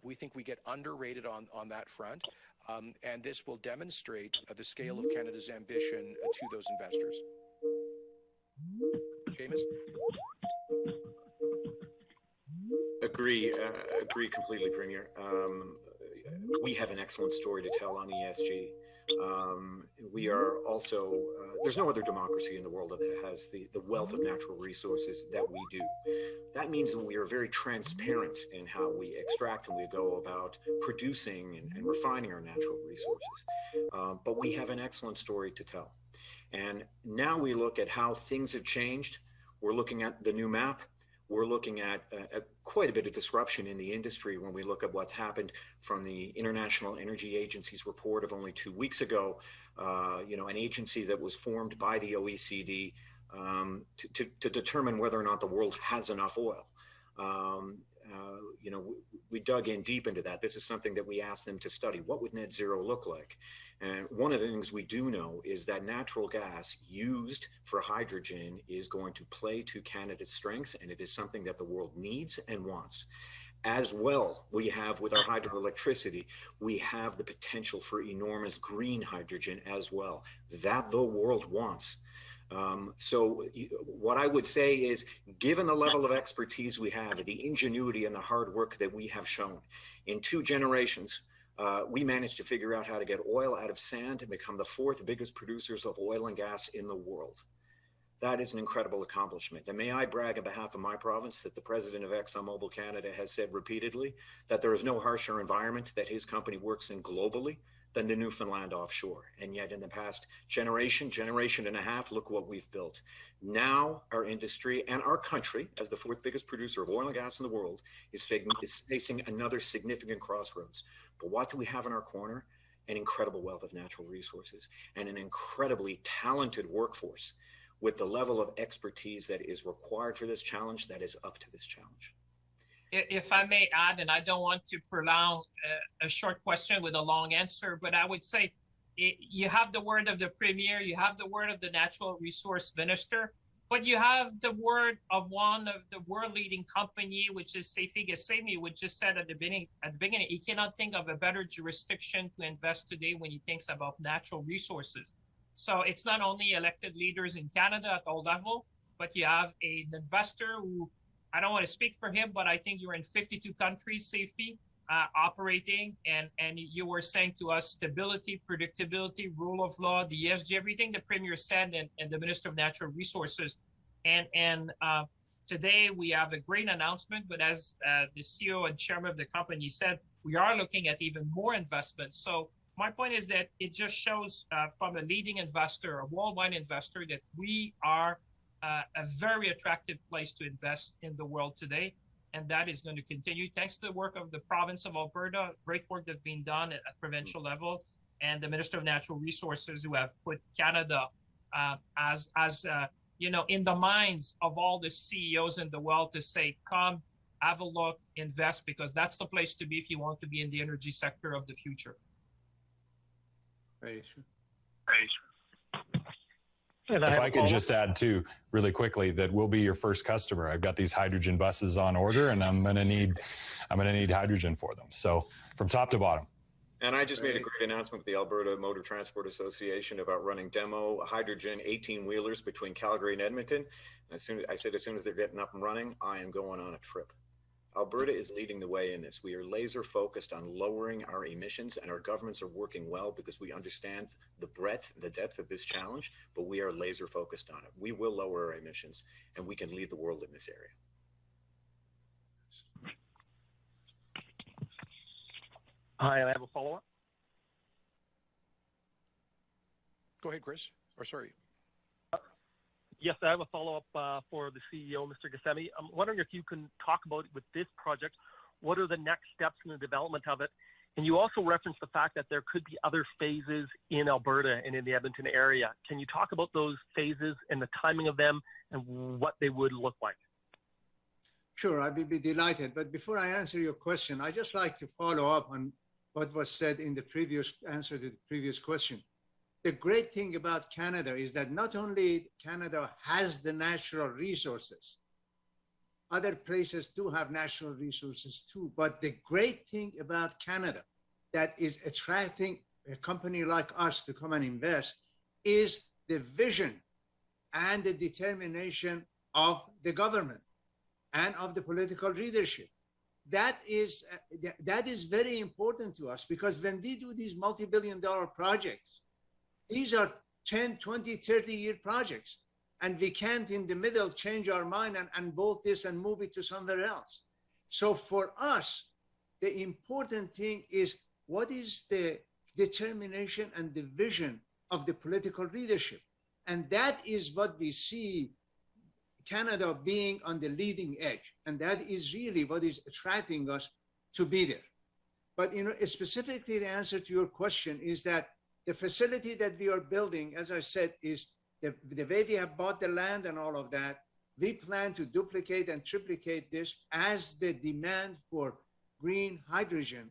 We think we get underrated on that front, and this will demonstrate the scale of Canada's ambition to those investors. Seamus? Agree completely, Premier. We have an excellent story to tell on ESG. We are also, there's no other democracy in the world that has the wealth of natural resources that we do. That means that we are very transparent in how we extract and we go about producing and refining our natural resources. But we have an excellent story to tell. And now we look at how things have changed. We're looking at the new map. We're looking at quite a bit of disruption in the industry when we look at what's happened from the International Energy Agency's report of only 2 weeks ago, an agency that was formed by the OECD to determine whether or not the world has enough oil. We dug in deep into that. This is something that we asked them to study. What would net zero look like? And one of the things we do know is that natural gas used for hydrogen is going to play to Canada's strengths, and it is something that the world needs and wants. As well, we have with our hydroelectricity, we have the potential for enormous green hydrogen as well, that the world wants. So what I would say is, given the level of expertise we have, the ingenuity and the hard work that we have shown, in 2 generations, we managed to figure out how to get oil out of sand and become the 4th biggest producers of oil and gas in the world. That is an incredible accomplishment. And may I brag on behalf of my province that the president of ExxonMobil Canada has said repeatedly that there is no harsher environment that his company works in globally than the Newfoundland offshore. And yet in the past generation and a half, look what we've built. Now our industry and our country, as the 4th biggest producer of oil and gas in the world, is facing another significant crossroads. But what do we have in our corner? An incredible wealth of natural resources and an incredibly talented workforce with the level of expertise that is required for this challenge that is up to this challenge. If I may add, and I don't want to prolong a short question with a long answer, but I would say you have the word of the Premier, you have the word of the Natural Resource Minister, but you have the word of one of the world-leading company, which is Seamus Gassemi, which just said at the beginning, he cannot think of a better jurisdiction to invest today when he thinks about natural resources. So it's not only elected leaders in Canada at all levels, but you have an investor who, I don't want to speak for him, but I think you're in 52 countries, Seamus, operating, and you were saying to us stability, predictability, rule of law, the ESG, everything the Premier said, and the Minister of Natural Resources. And today we have a great announcement, but as the CEO and chairman of the company said, we are looking at even more investment. So my point is that it just shows from a leading investor, a worldwide investor, that we are a very attractive place to invest in the world today. And that is going to continue thanks to the work of the province of Alberta, great work that's been done at provincial level, and the Minister of Natural Resources, who have put Canada as in the minds of all the CEOs in the world to say, come, have a look, invest, because that's the place to be if you want to be in the energy sector of the future. Very true. If I could just add too, really quickly, that we'll be your first customer. I've got these hydrogen buses on order, and I'm gonna need hydrogen for them. So from top to bottom. And I just made a great announcement with the Alberta Motor Transport Association about running demo hydrogen 18-wheelers between Calgary and Edmonton. And as soon as they're getting up and running, I am going on a trip. Alberta is leading the way in this. We are laser focused on lowering our emissions, and our governments are working well because we understand the breadth and the depth of this challenge, but we are laser focused on it. We will lower our emissions, and we can lead the world in this area. Hi, I have a follow-up. Go ahead, Chris. Or sorry. Yes, I have a follow-up for the CEO, Mr. Gassemi. I'm wondering if you can talk about with this project, what are the next steps in the development of it? And you also referenced the fact that there could be other phases in Alberta and in the Edmonton area. Can you talk about those phases and the timing of them and what they would look like? Sure, I'd be delighted. But before I answer your question, I'd just like to follow up on what was said in the previous answer to the previous question. The great thing about Canada is that not only Canada has the natural resources, other places do have natural resources too, but the great thing about Canada that is attracting a company like us to come and invest is the vision and the determination of the government and of the political leadership. That is very important to us, because when we do these multi-billion-dollar projects, these are 10, 20, 30-year projects, and we can't in the middle change our mind and bolt this and move it to somewhere else. So for us, the important thing is what is the determination and the vision of the political leadership. And that is what we see Canada being on the leading edge. And that is really what is attracting us to be there. But specifically the answer to your question is that the facility that we are building, as I said, is the way we have bought the land and all of that, we plan to duplicate and triplicate this as the demand for green hydrogen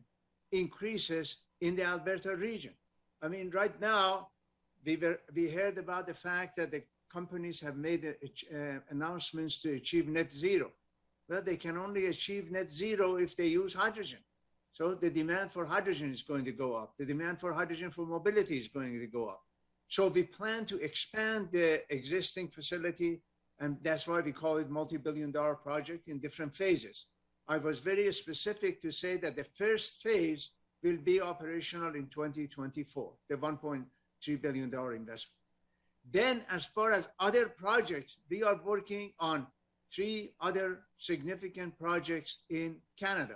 increases in the Alberta region. I mean, right now, we heard about the fact that the companies have made announcements to achieve net zero. Well, they can only achieve net zero if they use hydrogen. So the demand for hydrogen is going to go up. The demand for hydrogen for mobility is going to go up. So we plan to expand the existing facility, and that's why we call it multi-billion-dollar project in different phases. I was very specific to say that the first phase will be operational in 2024, the $1.3 billion investment. Then, as far as other projects, we are working on 3 other significant projects in Canada.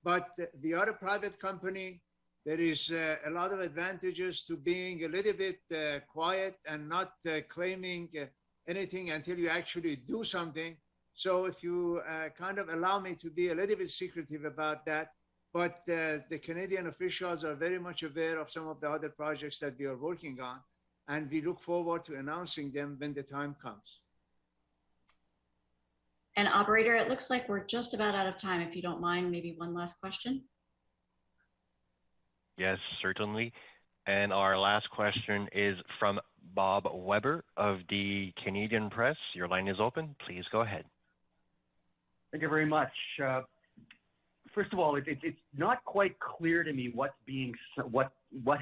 But we are a private company. There is a lot of advantages to being a little bit quiet and not claiming anything until you actually do something. So if you kind of allow me to be a little bit secretive about that, but the Canadian officials are very much aware of some of the other projects that we are working on, and we look forward to announcing them when the time comes. And operator, it looks like we're just about out of time. If you don't mind, maybe one last question. Yes, certainly. And our last question is from Bob Weber of the Canadian Press. Your line is open. Please go ahead. Thank you very much. First of all, it's not quite clear to me what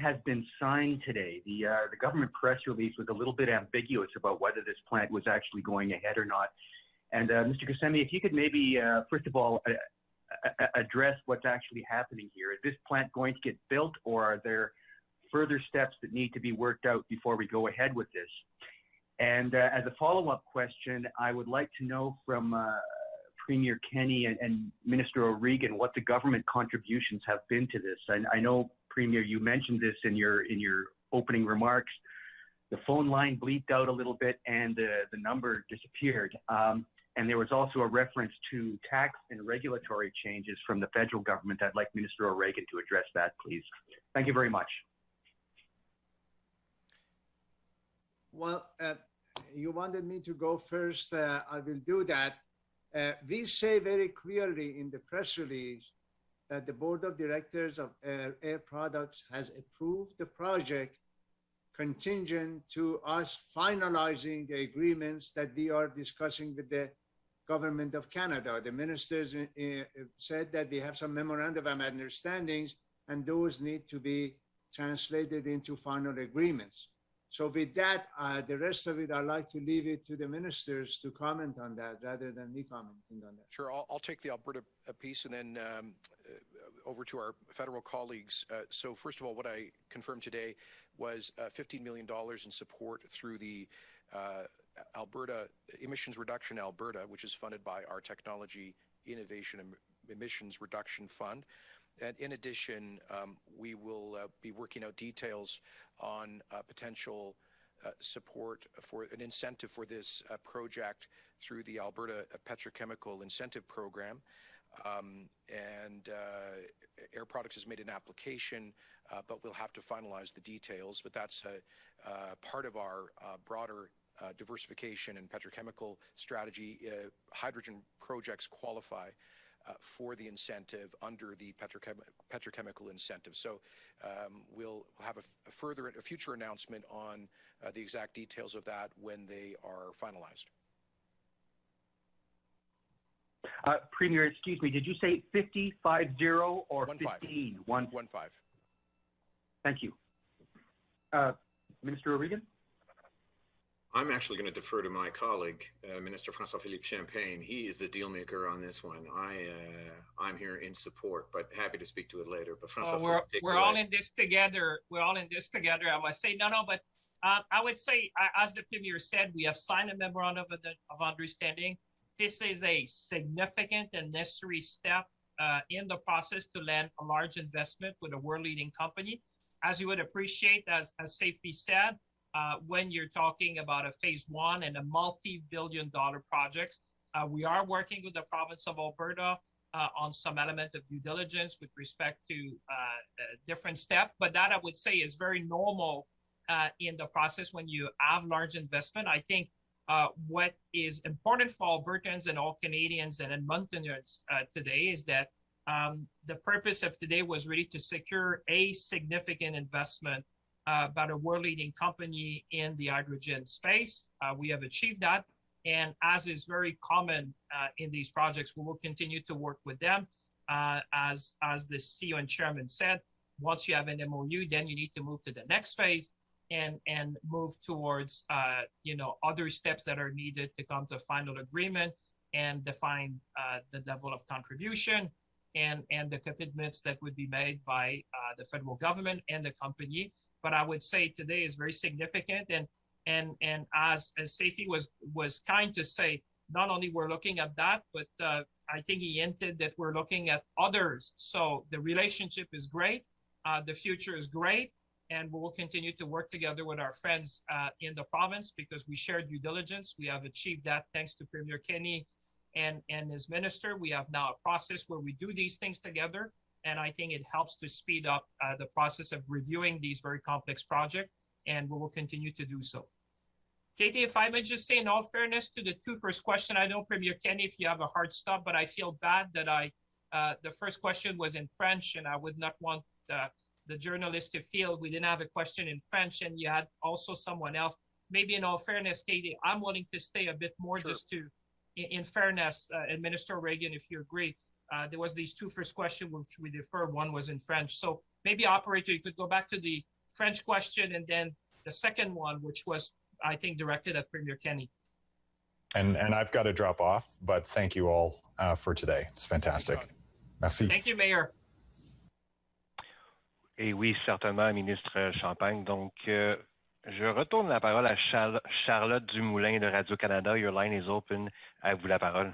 has been signed today. The government press release was a little bit ambiguous about whether this plant was actually going ahead or not. And Mr. Kissemi, if you could maybe, first of all, address what's actually happening here. Is this plant going to get built, or are there further steps that need to be worked out before we go ahead with this? And as a follow-up question, I would like to know from Premier Kenney and Minister O'Regan what the government contributions have been to this. I know, Premier, you mentioned this in your opening remarks. The phone line bleeped out a little bit and the number disappeared. And there was also a reference to tax and regulatory changes from the federal government. I'd like Minister O'Regan to address that, please. Thank you very much. Well, you wanted me to go first. I will do that. We say very clearly in the press release that the Board of Directors of Air Products has approved the project contingent to us finalizing the agreements that we are discussing with the Government of Canada. The ministers said that we have some memorandum of understandings, and those need to be translated into final agreements. So with that, the rest of it, I'd like to leave it to the ministers to comment on that rather than me commenting on that. Sure, I'll take the Alberta piece and then over to our federal colleagues. So first of all, what I confirmed today was $15 million in support through the Alberta Emissions Reduction Alberta, which is funded by our Technology Innovation and Emissions Reduction Fund. And in addition, we will be working out details on potential support for an incentive for this project through the Alberta Petrochemical Incentive Program. Air Products has made an application, but we'll have to finalize the details. But that's part of our broader diversification and petrochemical strategy. Hydrogen projects qualify for the incentive under the petrochemical incentive. So we'll have a future announcement on the exact details of that when they are finalized. Premier, excuse me, did you say 50 or 15? 1-5. Thank you. Minister O'Regan? I'm actually going to defer to my colleague, Minister François-Philippe Champagne. He is the deal maker on this one. I'm here in support, but happy to speak to it later. But François, we're all in this together. We're all in this together. I must say, but I would say, as the Premier said, we have signed a memorandum of understanding. This is a significant and necessary step in the process to land a large investment with a world-leading company. As you would appreciate, as Seifi said, when you're talking about a phase one and a multi-billion-dollar projects, we are working with the province of Alberta on some element of due diligence with respect to different steps. But that, I would say, is very normal in the process when you have large investment. I think what is important for Albertans and all Canadians and Edmontonians today is that the purpose of today was really to secure a significant investment by a world-leading company in the hydrogen space. We have achieved that. And as is very common in these projects, we will continue to work with them. As the CEO and chairman said, once you have an MOU, then you need to move to the next phase and move towards other steps that are needed to come to final agreement and define the level of contribution and the commitments that would be made by the federal government and the company. But I would say today is very significant, and as Seifi was kind to say, not only we're looking at that, but I think he hinted that we're looking at others. So the relationship is great, the future is great, and we will continue to work together with our friends in the province because we share due diligence. We have achieved that thanks to Premier Kenney and his minister. We have now a process where we do these things together, and I think it helps to speed up the process of reviewing these very complex projects, and we will continue to do so. Katie, if I may just say, in all fairness to the two first questions, I know Premier Kenney, if you have a hard stop, but I feel bad that the first question was in French, and I would not want the journalist to feel we didn't have a question in French, and you had also someone else. Maybe in all fairness, Katie, I'm willing to stay a bit more just to, in fairness, and Minister Reagan, if you agree, there was these two first questions which we deferred. One was in French. So maybe, operator, you could go back to the French question and then the second one, which was, I think, directed at Premier Kenney. And I've got to drop off, but thank you all for today. It's fantastic. Merci. Thank you, Mayor. Et oui, certainement, Ministre Champagne. Donc, je retourne la parole à Charlotte Dumoulin de Radio-Canada. Your line is open. À vous la parole.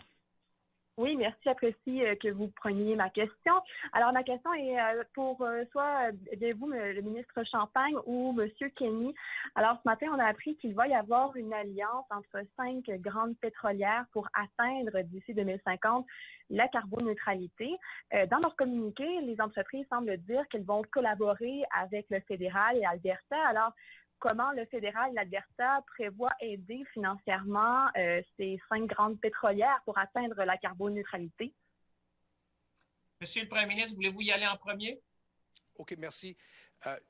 Oui, merci, j'apprécie que vous preniez ma question. Alors, ma question est pour soit vous, le ministre Champagne, ou M. Kenney. Alors, ce matin, on a appris qu'il va y avoir une alliance entre 5 grandes pétrolières pour atteindre d'ici 2050 la carboneutralité. Dans leur communiqué, les entreprises semblent dire qu'elles vont collaborer avec le fédéral et Alberta. Alors, comment le fédéral et l'Alberta prévoient aider financièrement ces 5 grandes pétrolières pour atteindre la carboneutralité? Monsieur le Premier ministre, voulez-vous y aller en premier? OK, merci.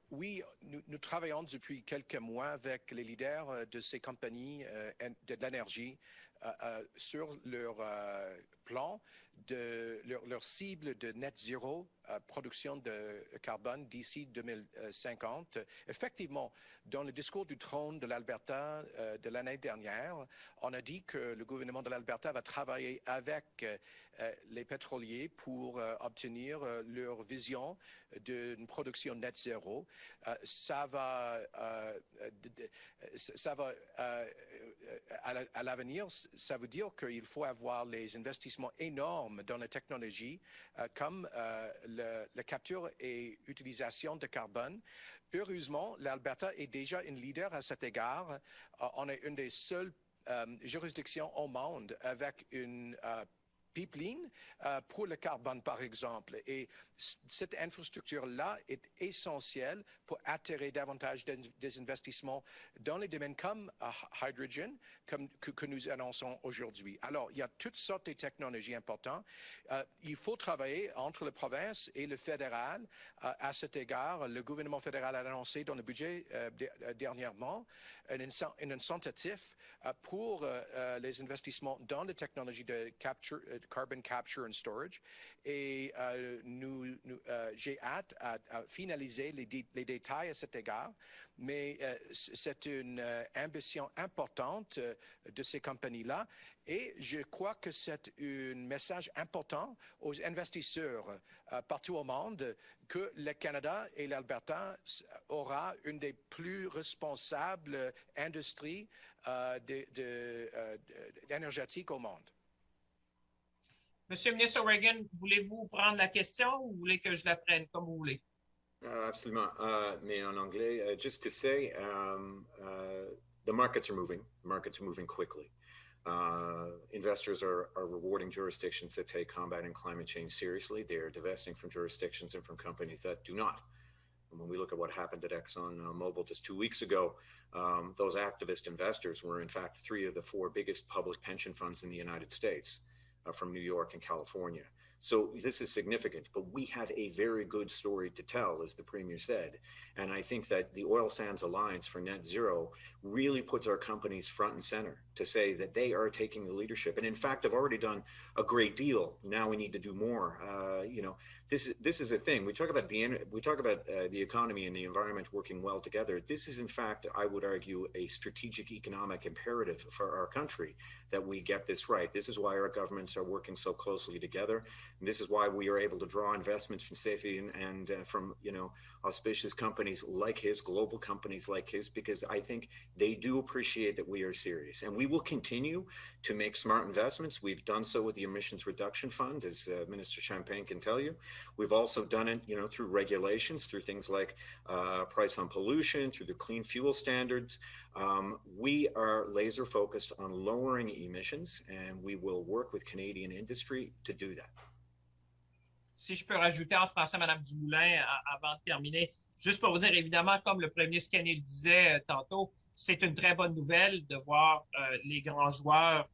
Oui, nous travaillons depuis quelques mois avec les leaders de ces compagnies de l'énergie sur leur plan, leur cible de net zéro production de carbone d'ici 2050. Effectivement, dans le discours du trône de l'Alberta de l'année dernière, on a dit que le gouvernement de l'Alberta va travailler avec les pétroliers pour obtenir leur vision d'une production net zéro. Ça va à l'avenir, ça veut dire qu'il faut avoir les investissements énormes dans la technologie comme la capture et utilisation de carbone. Heureusement, l'Alberta est déjà une leader à cet égard. On est une des seules juridictions au monde avec une pipeline pour le carbone, par exemple. Et Cette infrastructure-là est essentielle pour attirer davantage des investissements dans les domaines comme hydrogen, que nous annonçons aujourd'hui. Alors, il y a toutes sortes de technologies importantes. Il faut travailler entre la province et le fédéral. À cet égard, le gouvernement fédéral a annoncé dans le budget dernièrement un incitatif pour les investissements dans les technologies de carbon capture and storage. Et j'ai hâte à finaliser les détails à cet égard, mais c'est une ambition importante de ces compagnies-là. Et je crois que c'est un message important aux investisseurs partout au monde que le Canada et l'Alberta aura une des plus responsables industries énergétiques au monde. Monsieur le ministre O'Regan, voulez-vous prendre la question ou vous voulez que je la prenne, comme vous voulez? Absolument. Mais en anglais, just to say, the markets are moving. The markets are moving quickly. Investors are rewarding jurisdictions that take combating climate change seriously. They are divesting from jurisdictions and from companies that do not. And when we look at what happened at ExxonMobil just 2 weeks ago, those activist investors were in fact 3 of the 4 biggest public pension funds in the United States from New York and California. So this is significant, but we have a very good story to tell, as the Premier said. And I think that the Oil Sands Alliance for Net Zero really puts our companies front and center to say that they are taking the leadership. And in fact, have already done a great deal. Now we need to do more. This is a thing. We talk about the economy and the environment working well together. This is, in fact, I would argue, a strategic economic imperative for our country that we get this right. This is why our governments are working so closely together. And this is why we are able to draw investments from SAFE and from auspicious companies like his, global companies like his, because I think they do appreciate that we are serious. And we will continue to make smart investments. We've done so with the Emissions Reduction Fund, as Minister Champagne can tell you. We've also done it, through regulations, through things like price on pollution, through the clean fuel standards. We are laser focused on lowering emissions, and we will work with Canadian industry to do that. Si je peux rajouter en français, Mme Dumoulin, avant de terminer, juste pour vous dire, évidemment, comme le premier Kenney le disait tantôt, c'est une très bonne nouvelle de voir les grands joueurs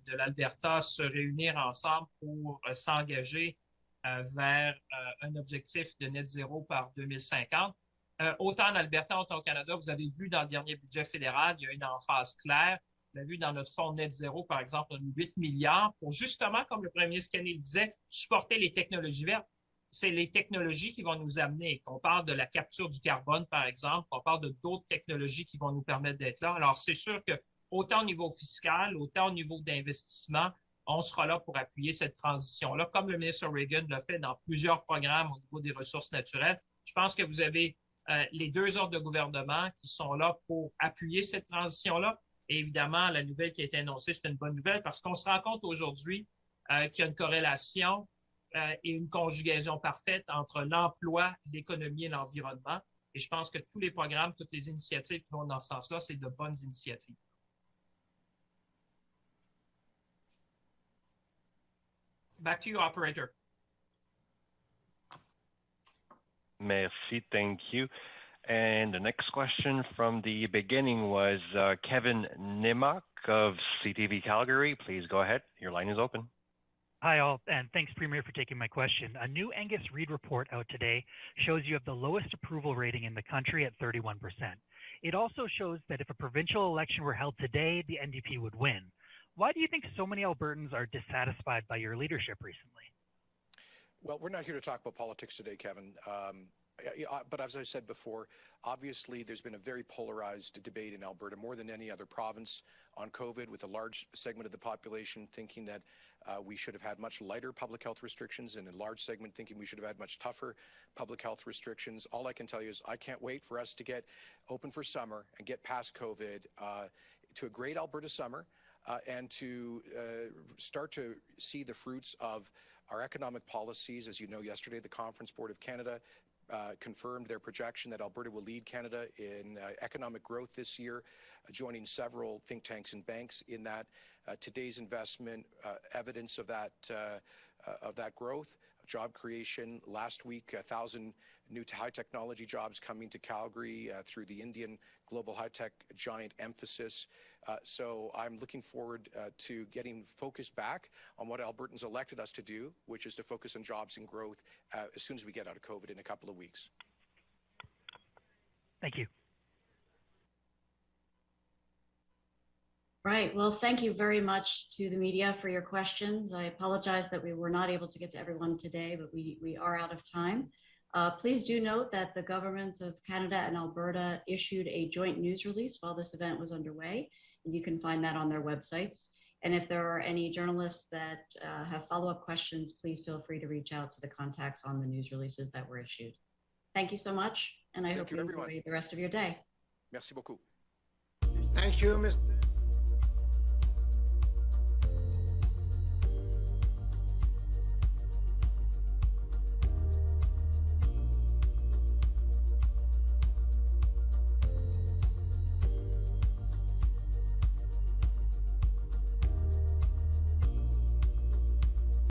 de l'Alberta se réunir ensemble pour s'engager vers un objectif de net zéro par 2050. Autant en Alberta, autant au Canada, vous avez vu dans le dernier budget fédéral, il y a une emphase claire. On a vu dans notre fonds net zéro, par exemple, on a 8 milliards pour justement, comme le premier ministre Kenney le disait, supporter les technologies vertes. C'est les technologies qui vont nous amener. Qu'on parle de la capture du carbone, par exemple, qu'on parle de d'autres technologies qui vont nous permettre d'être là. Alors, c'est sûr que autant au niveau fiscal, autant au niveau d'investissement, on sera là pour appuyer cette transition-là, comme le ministre O'Regan l'a fait dans plusieurs programmes au niveau des ressources naturelles. Je pense que vous avez les 2 ordres de gouvernement qui sont là pour appuyer cette transition-là. Et évidemment, la nouvelle qui a été annoncée, c'est une bonne nouvelle parce qu'on se rend compte aujourd'hui qu'il y a une corrélation et une conjugaison parfaite entre l'emploi, l'économie et l'environnement. Et je pense que tous les programmes, toutes les initiatives qui vont dans ce sens-là, c'est de bonnes initiatives. Back to you, operator. Merci, thank you. And the next question from the beginning was Kevin Nimmock of CTV Calgary. Please go ahead. Your line is open. Hi, all, and thanks, Premier, for taking my question. A new Angus Reid report out today shows you have the lowest approval rating in the country at 31%. It also shows that if a provincial election were held today, the NDP would win. Why do you think so many Albertans are dissatisfied by your leadership recently? Well, we're not here to talk about politics today, Kevin. But as I said before, obviously there's been a very polarized debate in Alberta, more than any other province, on COVID, with a large segment of the population thinking that we should have had much lighter public health restrictions and a large segment thinking we should have had much tougher public health restrictions. All I can tell you is I can't wait for us to get open for summer and get past COVID to a great Alberta summer and to start to see the fruits of our economic policies. As you know, yesterday, the Conference Board of Canada confirmed their projection that Alberta will lead Canada in economic growth this year, joining several think tanks and banks in that. Today's investment, evidence of that growth. job creation. Last week, 1,000 new high technology jobs coming to Calgary through the Indian global high-tech giant emphasis. So I'm looking forward to getting focused back on what Albertans elected us to do, which is to focus on jobs and growth as soon as we get out of COVID in a couple of weeks. Thank you. Right. Well, thank you very much to the media for your questions. I apologize that we were not able to get to everyone today, but we are out of time. Please do note that the governments of Canada and Alberta issued a joint news release while this event was underway, and you can find that on their websites. And if there are any journalists that have follow-up questions, please feel free to reach out to the contacts on the news releases that were issued. Thank you so much, and I hope you enjoy the rest of your day. Merci beaucoup. Thank you, Ms.